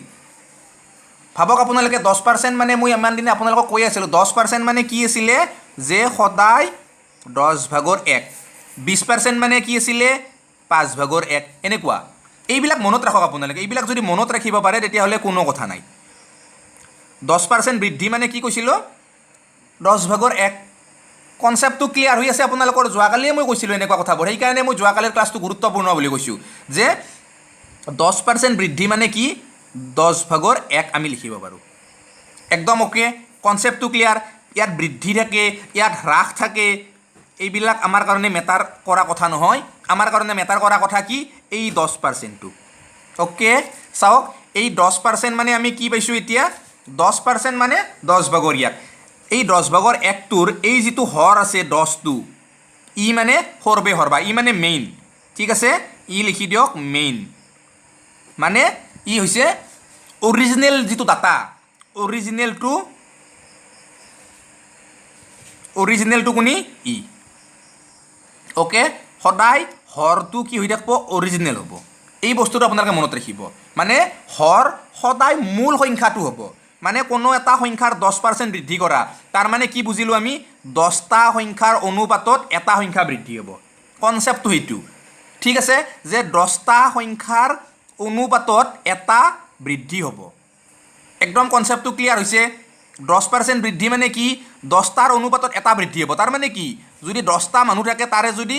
ভাবক আপোনালোকে 10% মানে মই ইমান দিনে আপোনালোকক কৈ আছিলোঁ 10% মানে কি আছিলে যে সদায় 10 ভাগৰ 1 20% মানে কি আছিলে 5 ভাগৰ 1 এনেকুৱা এইবিলাক মনত ৰাখক আপোনালোকে এইবিলাক যদি মনত ৰাখিব পাৰে তেতিয়াহ'লে কোনো কথা নাই 10% বৃদ্ধি মানে কি কৈছিলোঁ 10 ভাগৰ 1 কনচেপ্টটো ক্লিয়াৰ হৈ আছে আপোনালোকৰ যোৱাকালিয়ে মই কৈছিলোঁ এনেকুৱা কথাবোৰ সেইকাৰণে মই যোৱাকালিৰ ক্লাছটো গুৰুত্বপূৰ্ণ বুলি কৈছোঁ যে 10% বৃদ্ধি মানে কি 10 ভাগৰ 1 আমি লিখিব পাৰোঁ একদম অ'কে কনচেপ্টটো ক্লিয়াৰ ইয়াত বৃদ্ধি থাকে ইয়াত হ্ৰাস থাকে এইবিলাক আমাৰ কাৰণে মেটাৰ কৰা কথা নহয় আমাৰ কাৰণে মেটাৰ কৰা কথা কি এই 10%টো অ'কে চাওক এই 10% মানে আমি কি পাইছোঁ এতিয়া 10% মানে 10 ভাগৰ ইয়াত এই 10 ভাগৰ 1টোৰ এই যিটো হৰ আছে 10টো ই মানে সৰবে হৰবা ই মানে মেইন ঠিক আছে ই লিখি দিয়ক মেইন মানে ই হৈছে অৰিজিনেল যিটো ডাটা অৰিজিনেলটো কোনি ই অ'কে সদায় হৰটো কি হৈ থাকিব অৰিজিনেল হ'ব এই বস্তুটো আপোনালোকে মনত ৰাখিব মানে হৰ সদায় মূল সংখ্যাটো হ'ব মানে কোনো এটা সংখ্যাৰ 10% বৃদ্ধি কৰা তাৰ মানে কি বুজিলোঁ আমি 10টা সংখ্যাৰ অনুপাতত এটা সংখ্যা বৃদ্ধি হ'ব কনচেপ্টটো সেইটো ঠিক আছে যে 10টা সংখ্যাৰ অনুপাতত এটা বৃদ্ধি হ'ব একদম কনচেপ্টটো ক্লিয়াৰ হৈছে 10% বৃদ্ধি মানে কি 10টাৰ অনুপাতত এটা বৃদ্ধি হ'ব তাৰ মানে কি যদি 10টা মানুহ থাকে তাৰে যদি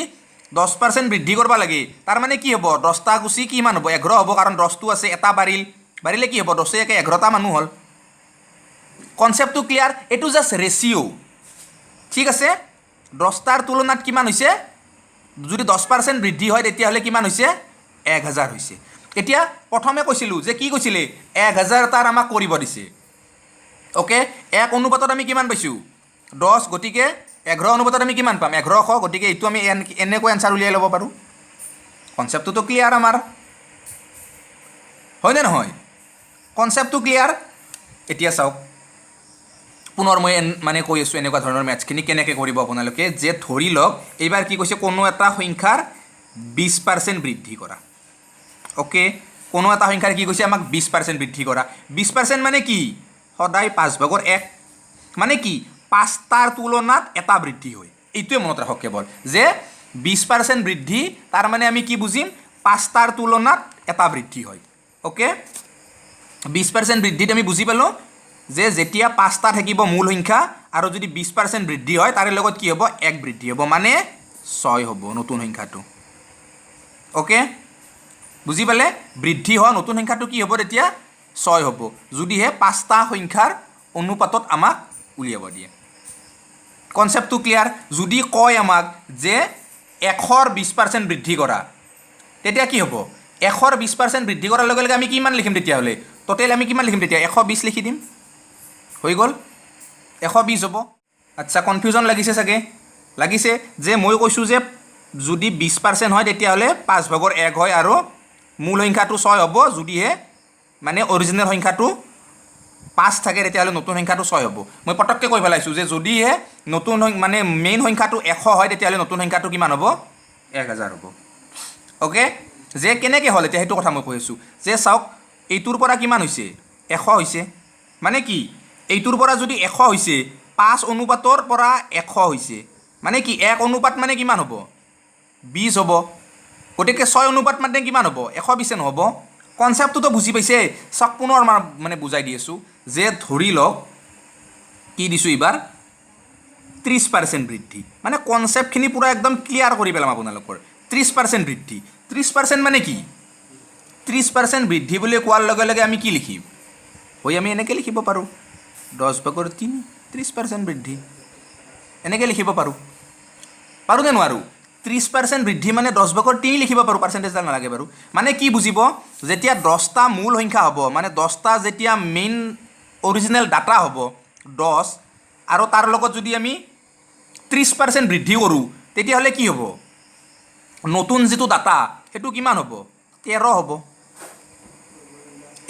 10% বৃদ্ধি কৰিব লাগে তাৰ মানে কি হ'ব 10টা গুচি কিমান হ'ব 11 হ'ব কাৰণ 10টো আছে এটা বাঢ়িলে কি হ'ব 10 একে 11টা মানুহ হ'ল কনচেপ্টটো ক্লিয়াৰ এইটো জাষ্ট ৰেচিঅ' ঠিক আছে 10টাৰ তুলনাত কিমান হৈছে যদি 10% বৃদ্ধি হয় তেতিয়াহ'লে কিমান হৈছে 1000 হৈছে এতিয়া প্ৰথমে কৈছিলোঁ যে কি কৈছিলে 1000টাৰ আমাক কৰিব দিছে অ'কে 1 অনুপাতত আমি কিমান পাইছোঁ 10 গতিকে 11 অনুপাতত আমি কিমান পাম 1100 গতিকে এইটো আমি এনেকৈ এনসাৰ উলিয়াই ল'ব পাৰোঁ কনসেপ্টটো ক্লিয়াৰ আমাৰ হয়নে নহয় কনসেপ্টটো ক্লিয়াৰ এতিয়া চাওক পুনৰ মই মানে কৈ আছোঁ এনেকুৱা ধৰণৰ মেথছখিনি কেনেকৈ কৰিব আপোনালোকে যে ধৰি লওক এইবাৰ কি কৈছে কোনো এটা সংখ্যাৰ 20% বৃদ্ধি কৰা ওকে কোনো এটা সংখ্যাৰ কি কৈছে আমাক 20% বৃদ্ধি কৰা 20% মানে কি সদায় 5/1 মানে কি 5টাৰ তুলনাত এটা বৃদ্ধি হয় এইটোৱে মনত ৰাখক কেৱল যে 20% বৃদ্ধি তাৰ মানে আমি কি বুজিম 5টাৰ তুলনাত এটা বৃদ্ধি হয় ওকে 20% বৃদ্ধিত আমি বুজি পালোঁ যে যেতিয়া 5টা থাকিব মূল সংখ্যা আৰু যদি 20% বৃদ্ধি হয় তাৰে লগত কি হ'ব 1 বৃদ্ধি হ'ব মানে 6 হ'ব নতুন সংখ্যাটো ওকে বুজি পালে বৃদ্ধি হোৱা নতুন সংখ্যাটো কি হ'ব তেতিয়া 6 হ'ব যদিহে 5টা সংখ্যাৰ অনুপাতত আমাক উলিয়াব দিয়ে কনসেপ্টটো ক্লিয়াৰ যদি কয় আমাক যে 100ৰ 20% বৃদ্ধি কৰা তেতিয়া কি হ'ব 100ৰ 20% বৃদ্ধি কৰাৰ লগে লগে আমি কিমান লিখিম তেতিয়াহ'লে টোটেল আমি কিমান লিখিম তেতিয়া 120 লিখি দিম হৈ গ'ল 120 হ'ব আচ্ছা কনফিউজন লাগিছে চাগে লাগিছে যে মই কৈছোঁ যে যদি 20% হয় তেতিয়াহ'লে 5/1 হয় আৰু মূল সংখ্যাটো 6 হ'ব যদিহে মানে অৰিজিনেল সংখ্যাটো 5 থাকে তেতিয়াহ'লে নতুন সংখ্যাটো 6 হ'ব মই পটককৈ কৈ পেলাইছোঁ যে যদিহে নতুন মানে মেইন সংখ্যাটো 100 হয় তেতিয়াহ'লে নতুন সংখ্যাটো কিমান হ'ব 1000 হ'ব ওকে যে কেনেকৈ হ'ল এতিয়া সেইটো কথা মই কৈ আছোঁ যে চাওক এইটোৰ পৰা কিমান হৈছে 100 হৈছে মানে কি এইটোৰ পৰা যদি 100 হৈছে 5 অনুপাতৰ পৰা 100 হৈছে মানে কি 1 অনুপাত মানে কিমান হ'ব 20 হ'ব গতিকে 6 অনুপাত মানে কিমান হ'ব 120 নহ'ব কনসেপ্টটো বুজি পাইছে চাওক পুনৰ মানে বুজাই দি আছোঁ যে ধৰি লওক কি দিছোঁ এইবাৰ 30% বৃদ্ধি মানে কনসেপ্টখিনি পুৰা একদম ক্লিয়াৰ কৰি পেলাম আপোনালোকৰ 30% বৃদ্ধি 30% মানে কি 30% বৃদ্ধি বুলি কোৱাৰ লগে লগে আমি কি লিখিম হৈ আমি এনেকৈ লিখিব পাৰোঁ 10/3 30% বৃদ্ধি এনেকৈ লিখিব পাৰোঁ নে নোৱাৰোঁ 30% বৃদ্ধি মানে 10/3 লিখিব পাৰোঁ পাৰ্চেণ্টেজডাল নালাগে বাৰু মানে কি বুজিব যেতিয়া 10টা মূল সংখ্যা হ'ব মানে 10টা যেতিয়া মেইন অৰিজিনেল ডাটা হ'ব 10 আৰু তাৰ লগত যদি আমি 30% বৃদ্ধি কৰোঁ তেতিয়াহ'লে কি হ'ব নতুন যিটো ডাটা সেইটো কিমান হ'ব 13 হ'ব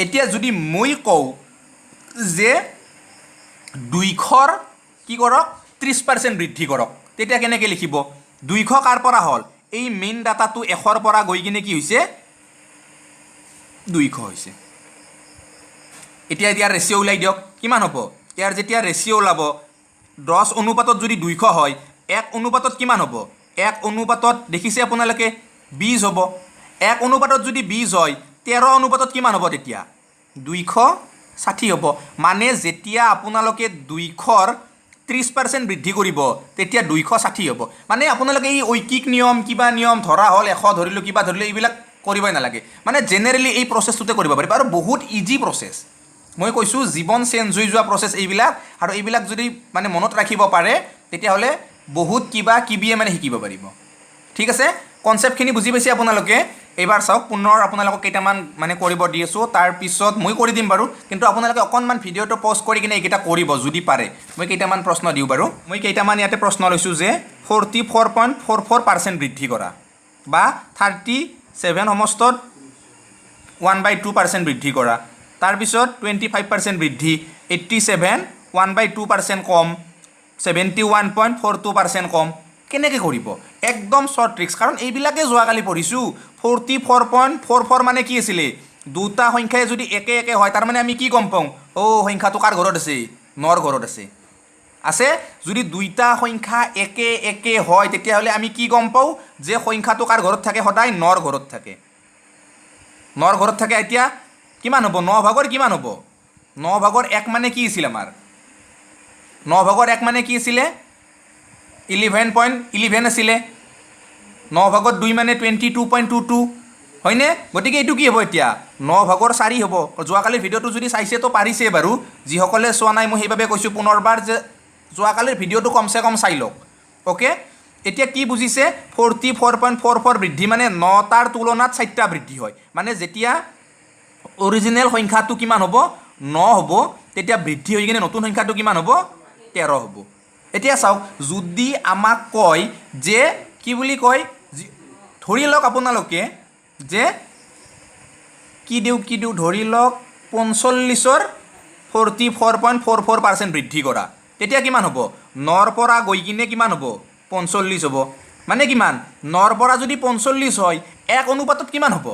এতিয়া যদি মই কওঁ যে 200ৰ কি কৰক 30% বৃদ্ধি কৰক তেতিয়া কেনেকৈ লিখিব 200 কাৰ পৰা হ'ল এই মেইন ডাটাটো 100ৰ পৰা গৈ কিনে কি হৈছে 200 হৈছে এতিয়া ইয়াৰ ৰেচিঅ' ওলাই দিয়ক কিমান হ'ব ইয়াৰ যেতিয়া ৰেচিঅ' ওলাব 10 অনুপাতত যদি 200 হয় 1 অনুপাতত কিমান হ'ব 1 অনুপাতত দেখিছে আপোনালোকে 20 হ'ব 1 অনুপাতত যদি 20 হয় 13 অনুপাতত কিমান হ'ব তেতিয়া 260 হ'ব মানে যেতিয়া আপোনালোকে 200ৰ 30% বৃদ্ধি কৰিব তেতিয়া 260 হ'ব মানে আপোনালোকে এই ঐকিক নিয়ম কিবা নিয়ম ধৰা হ'ল 100 ধৰিলোঁ কিবা ধৰিলোঁ এইবিলাক কৰিবই নালাগে মানে জেনেৰেলি এই প্ৰচেছটোতে কৰিব পাৰিব আৰু বহুত ইজি প্ৰচেছ মই কৈছোঁ জীৱন চেঞ্জ হৈ যোৱা প্ৰচেছ এইবিলাক আৰু এইবিলাক যদি মানে মনত ৰাখিব পাৰে তেতিয়াহ'লে বহুত কিবা কিবিয়ে মানে শিকিব পাৰিব ঠিক আছে কনসেপ্টখিনি বুজি পাইছে আপোনালোকে এইবাৰ চাওক পুনৰ আপোনালোকক কেইটামান মানে কৰিব দি আছোঁ তাৰপিছত মই কৰি দিম বাৰু কিন্তু আপোনালোকে অকণমান ভিডিঅ'টো পজ কৰি কিনে এইকেইটা কৰিব যদি পাৰে মই কেইটামান প্ৰশ্ন দিওঁ বাৰু মই কেইটামান ইয়াতে প্ৰশ্ন লৈছোঁ যে 44.44% বৃদ্ধি কৰা বা 37 সমষ্টত 1/2% বৃদ্ধি কৰা তাৰপিছত 25% বৃদ্ধি 87 1/2% কম 71.42% কম কেনেকৈ কৰিব একদম শ্বৰ্ট ট্ৰিক্স কাৰণ এইবিলাকে যোৱাকালি পঢ়িছোঁ 44.44 মানে কি আছিলে দুটা সংখ্যাই যদি একে একে হয় তাৰ মানে আমি কি গম পাওঁ সংখ্যাটো কাৰ ঘৰত আছে নৰ ঘৰত আছে যদি দুইটা সংখ্যা একে একে হয় তেতিয়াহ'লে আমি কি গম পাওঁ যে সংখ্যাটো কাৰ ঘৰত থাকে সদায় নৰ ঘৰত থাকে এতিয়া কিমান হ'ব 9/1 কিমান হ'ব 9/1 মানে কি আছিল আমাৰ 9/1 মানে কি আছিলে 11.11 আছিলে 9/2 মানে 22.22 হয়নে গতিকে এইটো কি হ'ব এতিয়া 9/4 হ'ব যোৱাকালিৰ ভিডিঅ'টো যদি চাইছে তো পাৰিছে বাৰু যিসকলে চোৱা নাই মই সেইবাবে কৈছোঁ পুনৰবাৰ যে যোৱাকালিৰ ভিডিঅ'টো কমচে কম চাই লওক ওকে এতিয়া কি বুজিছে 44.44 বৃদ্ধি মানে 9টাৰ তুলনাত 4টা বৃদ্ধি হয় মানে যেতিয়া অৰিজিনেল সংখ্যাটো কিমান হ'ব 9 হ'ব তেতিয়া বৃদ্ধি হৈ কিনে নতুন সংখ্যাটো কিমান হ'ব 13 হ'ব এতিয়া চাওক যদি আমাক কয় যে কি বুলি কয় ধৰি লওক আপোনালোকে যে কি দিওঁ ধৰি লওক 45ৰ 44.44% বৃদ্ধি কৰা তেতিয়া কিমান হ'ব 9ৰ পৰা গৈ কিনে কিমান হ'ব 45 হ'ব মানে কিমান 9ৰ পৰা যদি 45 হয় 1 অনুপাতত কিমান হ'ব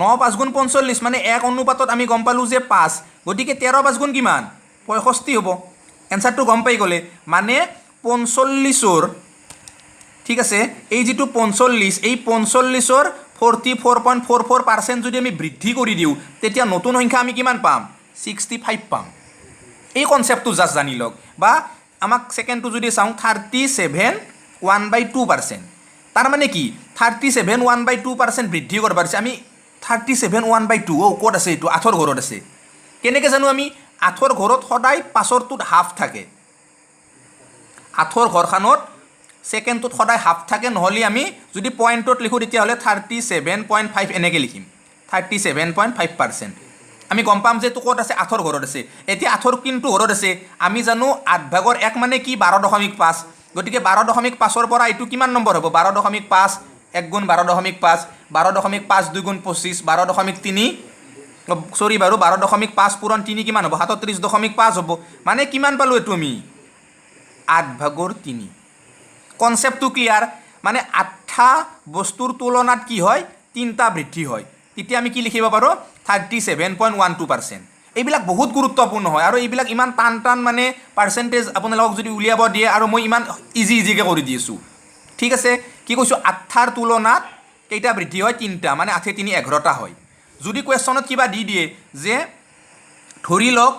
9 5 গুণ 45 মানে 1 অনুপাতত আমি গম পালোঁ যে 5 গতিকে 13 5 গুণ কিমান 65 হ'ব এনসাৰটো গম পাই গ'লে মানে 45ৰ ঠিক আছে এই যেটো 45 এই 45ৰ 44.44% যদি আমি বৃদ্ধি কৰি দিওঁ তেতিয়া নতুন সংখ্যা আমি কিমান পাম 65 পাম এই কনসেপ্টটো জাস্ট জানি লওক বা আমাক সেকেন্ডটো যদি চাওঁ 37 1/2% তাৰ মানে কি 37 1/2% বৃদ্ধি কৰিব পাৰিছে আমি 37 1/2 ও ক'ত আছে এইটো 8ৰ ঘৰত আছে কেনেকৈ জানো আমি 8ৰ ঘৰত সদায় 5ৰটোত হাফ থাকে 8ৰ ঘৰখনত সেকেন্ডটোত সদায় হাফ থাকে নহলে আমি যদি পয়েন্টত লিখো তেতিয়া হলে 37.5 এনেকৈ লিখিম 37.5% আমি গম পাম যে তো ক'ত আছে 8ৰ ঘৰত আছে এতিয়া 8ৰ কিনটো ঘৰত আছে আমি জানো 8 ভাগৰ 1 মানে কি 12.5 গতিকে 12.5ৰ পৰা এইটো কিমান নম্বৰ হ'ব 12.5 1 গুণ 12.5 12.5 2 গুণ 25 12.3 সৰি বাৰু 12.5 পূৰণ 3 কিমান হ'ব 37.5 হ'ব মানে কিমান পালো এটো আমি 8 ভাগৰ 3 কনসেপ্টটো ক্লিয়াৰ মানে 8টা বস্তুৰ তুলনাত কি হয় 3টা বৃদ্ধি হয় তেতিয়া আমি কি লিখিব পাৰো 37.12% এইবিলাক বহুত গুৰুত্বপূৰ্ণ হয় আৰু এইবিলাক ইমান টান মানে পাৰ্সেন্টেজ আপোনালোকক যদি উলিয়াব দিয়ে আৰু মই ইমান ইজিকে কৰি দিছো ঠিক আছে কি কৈছো 8টাৰ তুলনাত কেইটা বৃদ্ধি হয় 3টা মানে 8 3 11টা হয় যদি কোৱেশ্চনত কিবা দি দিয়ে যে ধৰি লওক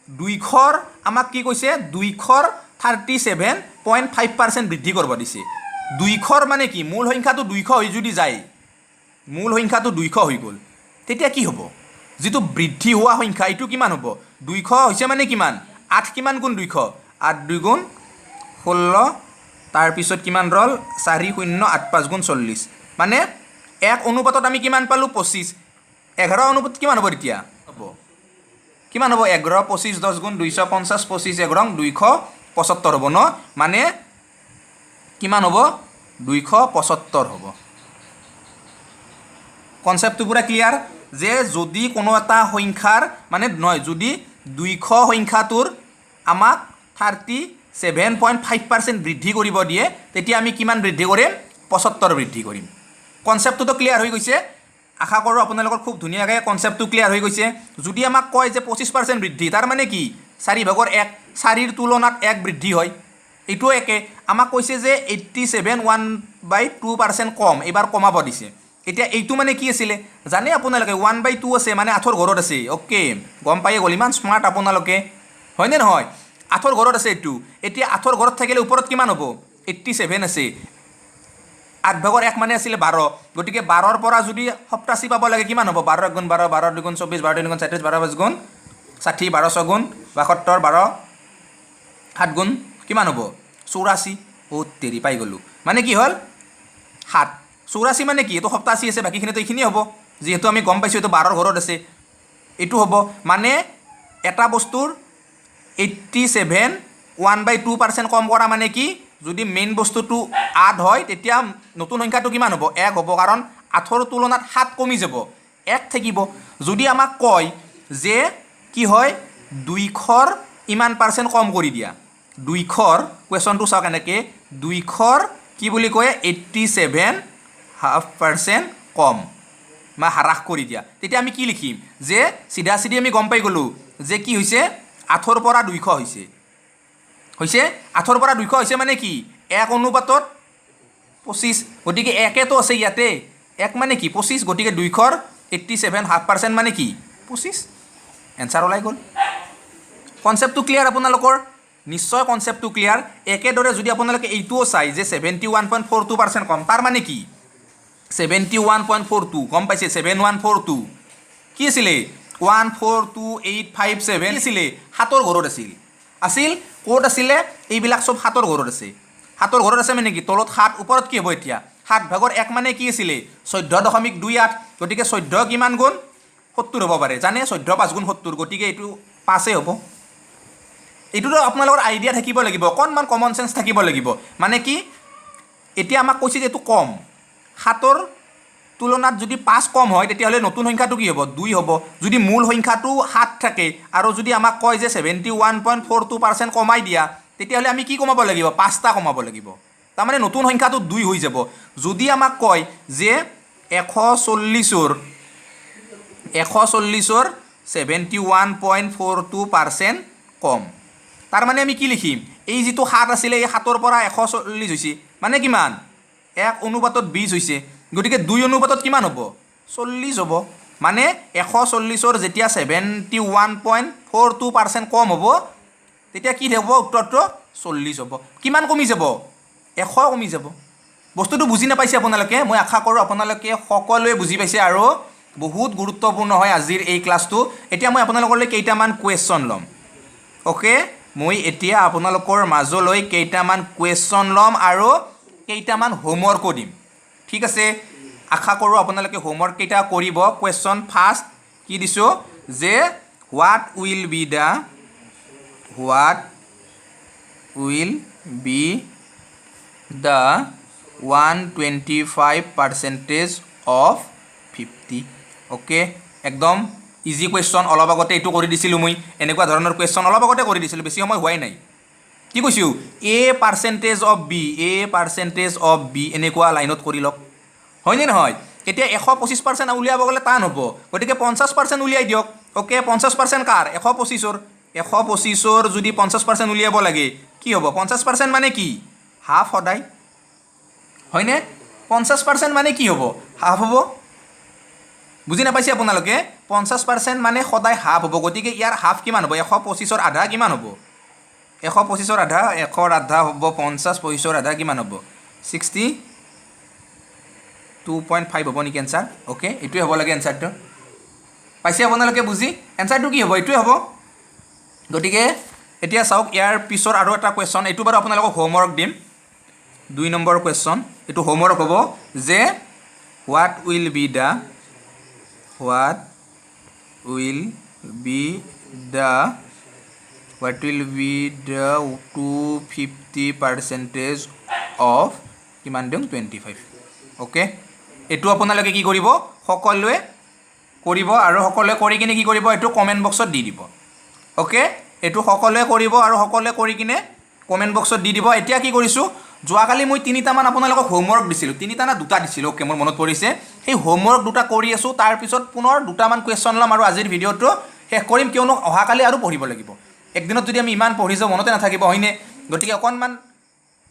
200ৰ আমাক কি কৈছে 200ৰ 37.5% বৃদ্ধি কৰিব দিছে 200ৰ মানে কি মূল সংখ্যাটো 200 হৈ যদি যায় মূল সংখ্যাটো 200 হৈ গ'ল তেতিয়া কি হ'ব যেটো বৃদ্ধি হোৱা সংখ্যা এটো কিমান হ'ব 200 হৈছে মানে কিমান 8 কিমান গুণ 200 8 2 গুণ 16 তাৰ পিছত কিমান ৰল 4 0 8 5 গুণ 40 মানে 1 অনুপাতত আমি কিমান পালো 25 11 অনুপাত কিমান হ'ব এতিয়া হ'ব কিমান হ'ব 11 25 10 গুণ 250 25 11 275 হ'ব ন মানে কিমান হ'ব 275 হ'ব কনসেপ্টটো পুৰা ক্লিয়াৰ যে যদি কোনো এটা সংখ্যাৰ মানে নহয় যদি 200 সংখ্যাটোৰ আমাক 37.5% বৃদ্ধি কৰিব দিয়ে তেতিয়া আমি কিমান বৃদ্ধি কৰিম 75 বৃদ্ধি কৰিম কনসেপ্টটো তো ক্লিয়াৰ হৈ গৈছে আশা কৰোঁ আপোনালোকৰ খুব ধুনীয়াকৈ কনসেপ্টটো ক্লিয়াৰ হৈ গৈছে যদি আমাক কয় যে 25% বৃদ্ধি তাৰ মানে কি 4 ভাগৰ 1 4ৰ তুলনাত 1 বৃদ্ধি হয় এইটো একে আমাক কৈছে যে 87 1/2% কম এবাৰ কমাব দিছে এতিয়া এইটো মানে কি আছিল জানে আপোনালোকে 1/2 আছে মানে 8ৰ ঘৰত আছে ওকে গম পাই গ'ল ইমান স্মাৰ্ট আপোনালোকে হয় নে নহয় 8ৰ ঘৰত আছে এইটো এতিয়া 8ৰ ঘৰত থাকিলে ওপৰত কিমান হ'ব 87 আছে 8 ভাগৰ 1 মানে আছিল 12 গতিকে 12ৰ পৰা যদি সপ্তাসী পাব লাগে কিমান হ'ব 12 গুণ 12 12 2 গুণ 24 12 2 গুণ 37 12 5 গুণ 60 12 6 গুণ 72 12 7 গুণ কিমান হ'ব 84 ও তেৰি পাই গ'লো মানে কি হ'ল 7 84 মানে কি এটো সপ্তাসী আছে বাকিখিনি তো এইখিনি হ'ব যেহেতু আমি গম পাইছো এটো 12ৰ ঘৰত আছে এটো হ'ব মানে এটা বস্তুৰ 87 1/2% কম কৰা মানে কি যদি মেইন বস্তুটো 8 হয় তেতিয়া নতুন সংখ্যাটো কিমান হ'ব 1 হ'ব কাৰণ 8ৰ তুলনাত 7 কমি যাব 1 থাকিব যদি আমাক কয় যে কি হয় 200ৰ ইমান পাৰ্সেন্ট কম কৰি দিয়া 200ৰ কোৱেশ্চনটো চাওক এনেকৈ 200ৰ কি বুলি কয় 87.5% কম মা হ্ৰাস কৰি দিয়া তেতিয়া আমি কি লিখিম যে সিধা সিধি আমি গম পাই গ'লো যে কি হৈছে 8ৰ পৰা 200 হৈছে 8ৰ পৰা 200 হৈছে মানে কি 1 অনুপাতত 25 গতিকে 1 তো আছে ইয়াতে 1 মানে কি 25 গতিকে 200ৰ 87.5% মানে কি 25 এনসাৰ ওলাই গ'ল কনসেপ্টটো ক্লিয়াৰ আপোনালোকৰ নিশ্চয় কনসেপ্টটো ক্লিয়াৰ একেদৰে যদি আপোনালোকে এইটোও চাই যে 71.42% কম তাৰ মানে কি 71.42 গম পাইছে 7142 কি আছিলে 142857 আছিলে 7ৰ ঘৰত আছিল ক'ত আছিলে এইবিলাক সব 7ৰ ঘৰত আছে 7ৰ ঘৰত আছে মানে কি তলত 7 ওপৰত কি হ'ব এতিয়া 7 ভাগৰ 1 মানে কি আছিলে 14.28 গতিকে 14 কিমান গুণ 70 হ'ব পাৰে জানে 14 5 গুণ 70 গতিকে এইটো 5 হ'ব এইটোতো আপোনালোকৰ আইডিয়া থাকিব লাগিব, অকণমান কমন চেন্স থাকিব লাগিব। মানে কি এতিয়া আমাক কৈছে যে এইটো কম, 7ৰ তুলনাত যদি 5 কম হয় তেতিয়াহ'লে নতুন সংখ্যাটো কি হ'ব 2 হ'ব। যদি মূল সংখ্যাটো 7 থাকে আৰু যদি আমাক কয় যে 71.42% কমাই দিয়া তেতিয়াহ'লে আমি কি কমাব লাগিব 5টা কমাব লাগিব। তাৰমানে নতুন সংখ্যাটো 2 হৈ যাব। যদি আমাক কয় যে 140ৰ 71.42% কম, তাৰমানে আমি কি লিখিম এই যিটো 7 আছিলে এই 7ৰ পৰা 140 হৈছে মানে কিমান 1:20 হৈছে। গতিকে 2 অনুপাতত কিমান হ'ব 40 হ'ব। মানে 140ৰ যেতিয়া 71.42% কম হ'ব তেতিয়া কি হ'ব উত্তৰটো 40 হ'ব। কিমান কমি যাব 100 কমি যাব। বস্তুটো বুজি নাপাইছে আপোনালোকে? মই আশা কৰোঁ আপোনালোকে সকলোৱে বুজি পাইছে আৰু বহুত গুৰুত্বপূৰ্ণ হয় আজিৰ এই ক্লাছটো। এতিয়া মই আপোনালোকলৈ কেইটামান কুৱেশ্যন ল'ম। অ'কে, মই এতিয়া আপোনালোকৰ মাজলৈ কেইটামান কুৱেশ্যন ল'ম আৰু কেইটামান হোমৱৰ্কো দিম। ঠিক আছে, আশা কৰোঁ আপোনালোকে হোমৱৰ্ক কেইটা কৰিব। কুৱেশ্যন ফাৰ্ষ্ট কি দিছোঁ যে what will be the 125% of 50। Okay, একদম ইজি কুৱেশ্যন। অলপ আগতে এইটো কৰি দিছিলোঁ মই, এনেকুৱা ধৰণৰ কুৱেশ্যন অলপ আগতে কৰি দিছিলোঁ, বেছি সময় হোৱাই নাই। কি কৈছোঁ পাৰ্চেণ্টেজ অফ বি এনেকুৱা লাইনত কৰি লওক, হয়নে নহয়? এতিয়া 125% উলিয়াব গ'লে টান হ'ব, গতিকে 50% উলিয়াই দিয়ক। অ'কে, 50% কাৰ 125ৰ যদি 50% উলিয়াব লাগে কি হ'ব 50% মানে কি হাফ সদায়, হয়নে? 50% মানে কি হ'ব হাফ হ'ব। বুজি নাপাইছে আপোনালোকে? 50% মানে সদায় হাফ হ'ব। গতিকে ইয়াৰ হাফ কিমান হ'ব 125ৰ আধা কিমান হ'ব 125ৰ আধা 100ৰ আধা হ'ব 50, 25ৰ আধা কিমান হ'ব 62.5 হ'ব নেকি এনচাৰ? অ'কে, এইটোৱে হ'ব লাগে এনচাৰটো। পাইছে আপোনালোকে বুজি? এনচাৰটো কি হ'ব এইটোৱে হ'ব। গতিকে এতিয়া চাওক ইয়াৰ পিছৰ আৰু এটা কুৱেশ্যন, এইটো বাৰু আপোনালোকক হোমৱৰ্ক দিম। 2 নম্বৰ কুৱেশ্যন, এইটো হোমৱৰ্ক হ'ব যে what will be the 250% of কিমান দিওঁ 25। অ'কে, এইটো আপোনালোকে কি কৰিব সকলোৱে কৰিব আৰু সকলোৱে কৰি কিনে কি কৰিব এইটো কমেণ্ট বক্সত দি দিব। অ'কে, এইটো সকলোৱে কৰিব আৰু সকলোৱে কৰি কিনে কমেণ্ট বক্সত দি দিব। এতিয়া কি কৰিছোঁ যোৱাকালি মই 3টামান আপোনালোকক হোমৱৰ্ক দিছিলোঁ, 3টা না 2টা দিছিলোঁ। অ'কে, মোৰ মনত পৰিছে। সেই হোমৱৰ্ক 2টা কৰি আছোঁ, তাৰপিছত পুনৰ 2টামান কুৱেশ্যন ল'ম আৰু আজিৰ ভিডিঅ'টো শেষ কৰিম, কিয়নো অহাকালি আৰু পঢ়িব লাগিব। একদিনত যদি আমি ইমান পঢ়ি যাওঁ মনতে নাথাকিব, হয়নে? গতিকে অকণমান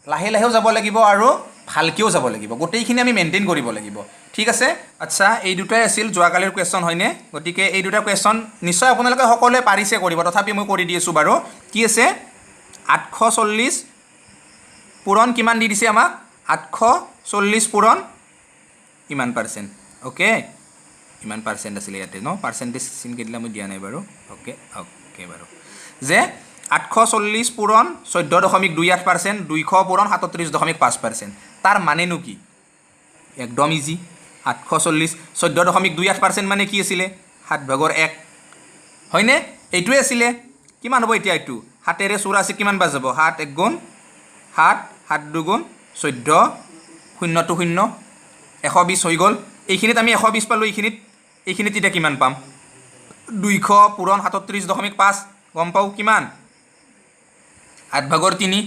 লাহে লাহেও যাব লাগিব আৰু ভালকৈও যাব লাগিব, গোটেইখিনি আমি মেইনটেইন কৰিব লাগিব। ঠিক আছে, আচ্ছা, এই দুটাই আছিল যোৱাকালিৰ কুৱেশ্যন, হয়নে? গতিকে এই দুটা কুৱেশ্যন নিশ্চয় আপোনালোকে সকলোৱে পাৰিছে কৰিব, তথাপি মই কৰি দি আছোঁ বাৰু। কি আছে 840 পূৰণ কিমান দি দিছে আমাক 840 পূৰণ ইমান পাৰ্চেণ্ট। অ'কে, ইমান পাৰ্চেণ্ট আছিলে ইয়াতে ন, পাৰ্চেণ্টেজ চিনকৈ দিলে মই দিয়া নাই বাৰু। অ'কে বাৰু যে 840 পূৰণ 14.28%, 200 পূৰণ 37.5%। তাৰ মানেনো কি? একদম ইজি। 840 14.28% মানে কি আছিলে 7/1, হয়নে? এইটোৱে আছিলে। কিমান হ'ব এতিয়া এইটো 7ৰে 84 কিমান বাজ যাব 7 1 গুণ 7, 7 2 গুণ 14, 0 to 0, 120 হৈ গ'ল। এইখিনিত আমি 120 পালোঁ, এইখিনিত এতিয়া কিমান পাম 200 পূৰণ 37.5, গম পাওঁ কিমান 8/3।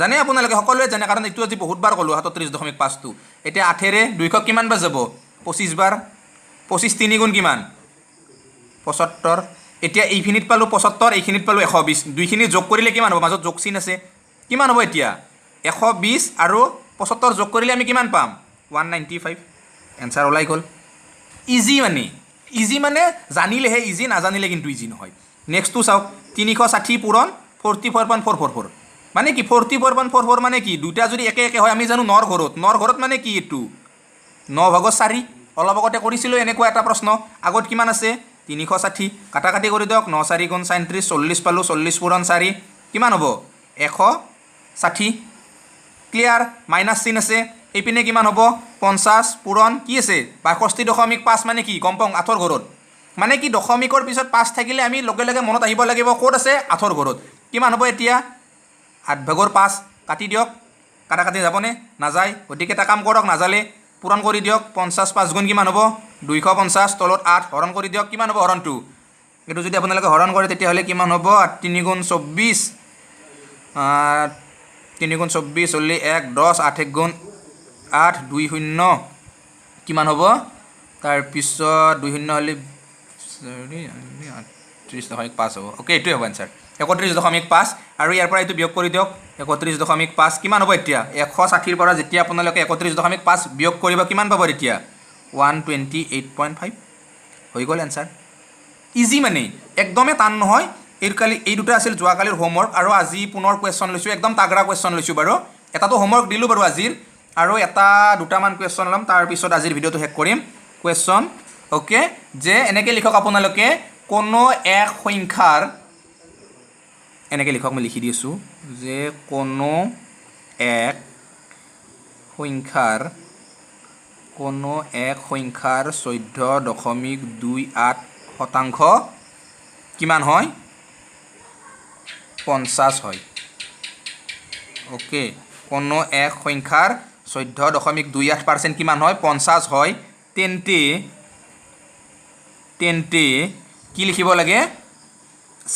জানে আপোনালোকে সকলোৱে জানে, কাৰণ এইটো আজি বহুতবাৰ ক'লোঁ 37.5টো। এতিয়া 8ৰে 200 কিমান বাৰ যাব 25 বাৰ, 25 3 গুণ কিমান 75। এতিয়া এইখিনিত পালোঁ 75, এইখিনিত পালোঁ 120, দুইখিনি যোগ কৰিলে কিমান হ'ব, মাজত যোগ চিন আছে, কিমান হ'ব এতিয়া 120 আৰু 75 যোগ কৰিলে আমি কিমান পাম 195। এনচাৰ ওলাই গ'ল। ইজি মানে জানিলেহে ইজি, নাজানিলে কিন্তু ইজি নহয়। নেক্সটটো চাওক 360 পূৰণ 44.444 মানে কি 44.44 মানে কি দুটা যদি একে একে হয় আমি জানো নৰ ঘৰত মানে কি এইটো 9/4। অলপ আগতে কৰিছিলোঁ এনেকুৱা এটা প্ৰশ্ন। আগত কিমান আছে 360, কাটাকাটি কৰি দিয়ক 9 4 গুণ 37, 40 পালোঁ, 40 পূৰণ 4 কিমান হ'ব 160। ক্লিয়াৰ? মাইনাছ চিন আছে, এইপিনে কিমান হ'ব 50 পূৰণ কি আছে 62.5 মানে কি গম পাওঁ 8ৰ ঘৰত। মানে কি দশমিকৰ পিছত 5 থাকিলে আমি লগে লগে মনত আহিব লাগিব ক'ত আছে 8ৰ ঘৰত। কিমান হ'ব এতিয়া 8/5 কাটি দিয়ক কাটাকাটি যাবনে নাযায় গতিকে এটা কাম কৰক নাজালে পূৰণ কৰি দিয়ক 50 5 গুণ কিমান হ'ব 250 তলত 8 হৰণ কৰি দিয়ক কিমান হ'ব হৰণটো এইটো যদি আপোনালোকে হৰণ কৰে তেতিয়াহ'লে কিমান হ'ব 3 গুণ 24 3 গুণ 24 হ'লে 1 10 8 গুণ 8 2 0 কিমান হ'ব তাৰপিছত 2 0 হ'লে 31.5 হ'ব ওকে এইটোৱে হ'ব এনচাৰ 31.5 আৰু ইয়াৰ পৰা এইটো বিয়োগ কৰি দিয়ক 31.5 কিমান হ'ব এতিয়া 160ৰ পৰা যেতিয়া আপোনালোকে 31.5 বিয়োগ কৰিব কিমান পাব এতিয়া 128.5 হৈ গ'ল এনচাৰ ইজি মানে একদমেই টান নহয় এই দুটা আছিল যোৱাকালিৰ হোমৱৰ্ক আৰু আজি পুনৰ কুৱেশ্যন লৈছোঁ একদম তাগৰা কুৱেশ্যন লৈছোঁ বাৰু এটাতো হোমৱৰ্ক দিলোঁ বাৰু আজিৰ আৰু এটা দুটামান কুৱেশ্যন ল'ম তাৰপিছত আজিৰ ভিডিঅ'টো শেষ কৰিম কুৱেশ্যন ওকে যে এনেকৈ লিখক আপোনালোকে কোনো এক সংখ্যাৰ এনেকৈ লিখক মই লিখি দি আছোঁ যে কোনো এক সংখ্যাৰ 14.28 কিমান হয় 50 হয় ওকে কোনো এক সংখ্যাৰ 14.28% কিমান হয় 50 হয় তেন্তে কি লিখিব লাগে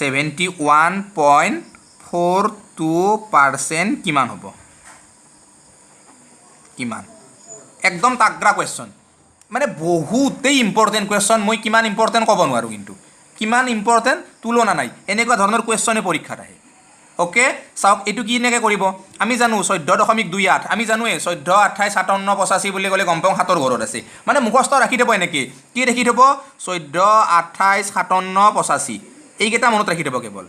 71.42% কিমান হ'ব কিমান একদম তাগৰা কুৱেশ্যন মানে বহুতেই ইম্পৰ্টেণ্ট কুৱেশ্যন মই কিমান ইম্পৰ্টেণ্ট ক'ব নোৱাৰোঁ কিন্তু কিমান ইম্পৰ্টেণ্ট তুলনা নাই এনেকুৱা ধৰণৰ কুৱেশ্যনে পৰীক্ষাত আহে ওকে চাওক এইটো কি এনেকৈ কৰিব আমি জানো 14.28 আমি জানোৱে 14 28 57 85 বুলি ক'লে গম পাওঁ 7ৰ ঘৰত আছে মানে মুখস্থ ৰাখি থ'ব এনেকৈ কি ৰাখি থ'ব 14 28 57 85 এইকেইটা মনত ৰাখি থ'ব কেৱল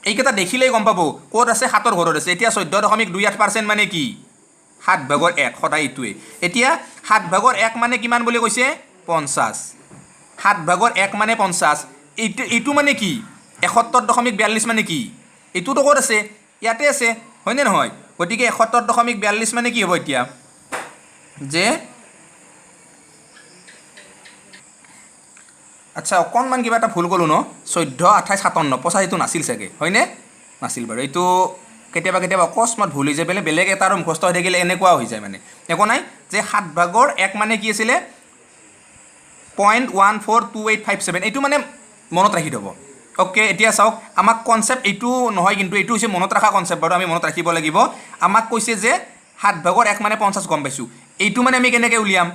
এইকেইটা দেখিলেই গম পাব ক'ত আছে 7ৰ ঘৰত আছে এতিয়া 14.28% মানে কি 7/1 সদায় এইটোৱে এতিয়া 7/1 মানে কিমান বুলি কৈছে 50 7/1 মানে 50 এইটো মানে কি 71.42 মানে কি এইটোতো ক'ত আছে ইয়াতে আছে হয়নে নহয় গতিকে 71.42 মানে কি হ'ব এতিয়া যে আচ্ছা অকণমান কিবা এটা ভুল ক'লোঁ ন 14 28 57 85টো নাছিল চাগে হয়নে নাছিল বাৰু এইটো কেতিয়াবা অকস্মাত ভুল হৈ যায় বেলেগ এটা আৰু মুখস্থ হৈ থাকিলে এনেকুৱা হৈ যায় মানে একো নাই যে 7/1 মানে কি আছিলে 0.142857 এইটো মানে মনত ৰাখি থ'ব ওকে এতিয়া চাওক আমাক কনচেপ্ট এইটো নহয় কিন্তু এইটো হৈছে মনত ৰখা কনচেপ্ট বাৰু আমি মনত ৰাখিব লাগিব আমাক কৈছে যে 7/1 মানে 50 গম পাইছোঁ এইটো মানে আমি কেনেকৈ উলিয়াম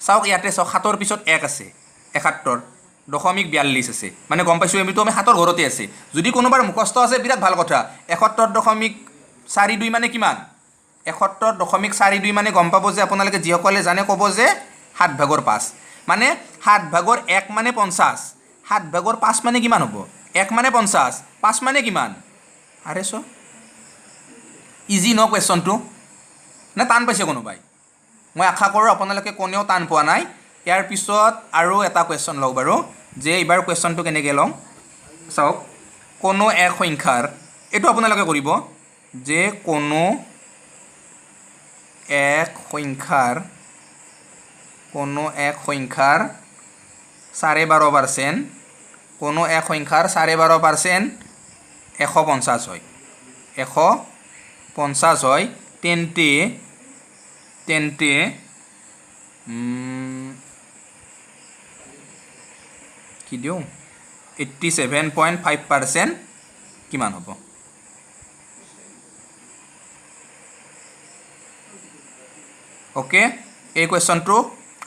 চাওক ইয়াতে চাওক 7ৰ পিছত 1 আছে 71.42 আছে মানে গম পাইছোঁ আমিতো আমি 7ৰ ঘৰতে আছে যদি কোনোবাৰ মুখস্থ আছে বিৰাট ভাল কথা 71.42 মানে কিমান 71.42 মানে গম পাব যে আপোনালোকে যিসকলে জানে ক'ব যে 7/5 মানে 7/1 মানে 50 7/5 মানে কিমান হ'ব 1 মানে 50 5 মানে কিমান আৰে চ ইজি ন কুৱেশ্যনটো নে টান পাইছে কোনোবাই মই আশা কৰোঁ আপোনালোকে কোনেও টান পোৱা নাই ইয়াৰ পিছত আৰু এটা কুৱেশ্যন লওঁ বাৰু যে এইবাৰ কুৱেশ্যনটো কেনেকৈ লওঁ চাওক কোনো এক সংখ্যাৰ এইটো আপোনালোকে কৰিব যে কোনো এক সংখ্যাৰ 12.5% কোনো এক সংখ্যাৰ 12.5% 150 হয় 150 হয় তেন্তে কি দিওঁ 87.5% কিমান হ'ব ওকে এই কুৱেশ্যনটো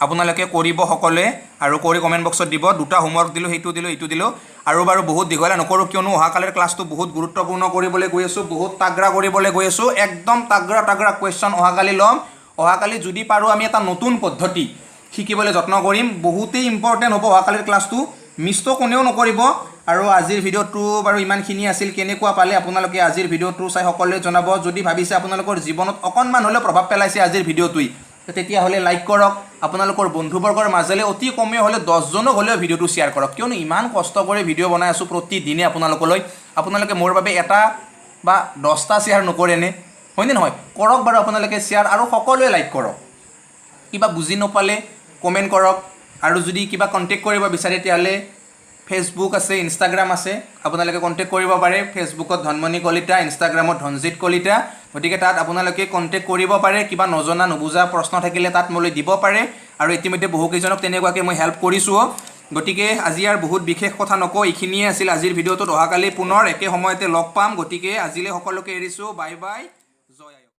আপোনালোকে কৰিব সকলোৱে আৰু কৰি কমেণ্ট বক্সত দিব দুটা হোমৱৰ্ক দিলোঁ সেইটো দিলোঁ এইটো দিলোঁ আৰু বাৰু বহুত দীঘলীয়া নকৰোঁ কিয়নো অহাকালিৰ ক্লাছটো বহুত গুৰুত্বপূৰ্ণ কৰিবলৈ গৈ আছোঁ বহুত তাগৰা কৰিবলৈ গৈ আছোঁ একদম তাগৰা কুৱেশ্যন অহাকালি ল'ম অহাকালি যদি পাৰোঁ আমি এটা নতুন পদ্ধতি শিকিবলৈ যত্ন কৰিম বহুতেই ইম্পৰ্টেণ্ট হ'ব অহাকালিৰ ক্লাছটো মিছটো কোনেও নকৰিব আৰু আজিৰ ভিডিঅ'টো বাৰু ইমানখিনি আছিল কেনেকুৱা পালে আপোনালোকে আজিৰ ভিডিঅ'টো চাই সকলোৱে জনাব যদি ভাবিছে আপোনালোকৰ জীৱনত অকণমান হ'লেও প্ৰভাৱ পেলাইছে আজিৰ ভিডিঅ'টোৱে তেতিয়াহ'লে লাইক কৰক আপোনালোকৰ বন্ধুবৰ্গৰ মাজলৈ অতি কমেও হ'লে 10জনক হ'লেও ভিডিঅ'টো শ্বেয়াৰ কৰক কিয়নো ইমান কষ্ট কৰি ভিডিঅ' বনাই আছোঁ প্ৰতিদিনে আপোনালোকে মোৰ বাবে এটা বা 10টা শ্বেয়াৰ নকৰেনে হয়নে নহয় কৰক বাৰু আপোনালোকে শ্বেয়াৰ আৰু সকলোৱে লাইক কৰক কিবা বুজি নাপালে কমেণ্ট কৰক আৰু যদি কিবা কণ্টেক্ট কৰিব বিচাৰে তেতিয়াহ'লে ফেচবুক আছে, ইনষ্টাগ্ৰাম আছে, আপোনালোকে কণ্টেক্ট কৰিব পাৰে। ফেচবুকত ধনমণি কলিতা, ইনষ্টাগ্ৰামত ধনজিৎ কলিতা। গতিকে তাত আপোনালোকে কণ্টেক্ট কৰিব পাৰে। কিবা নজনা নুবুজা প্ৰশ্ন থাকিলে তাত মোলৈ দিব পাৰে, আৰু ইতিমধ্যে বহুকেইজনক তেনেকুৱাকৈ মই হেল্প কৰিছোঁ। গতিকে আজি আৰু বহুত বিশেষ কথা নকওঁ, এইখিনিয়ে আছিল আজিৰ ভিডিঅ'টোত। অহাকালি পুনৰ একে সময়তে লগ পাম। গতিকে আজিলৈ সকলোকে এৰিছোঁ। বাই বাই, জয় আই।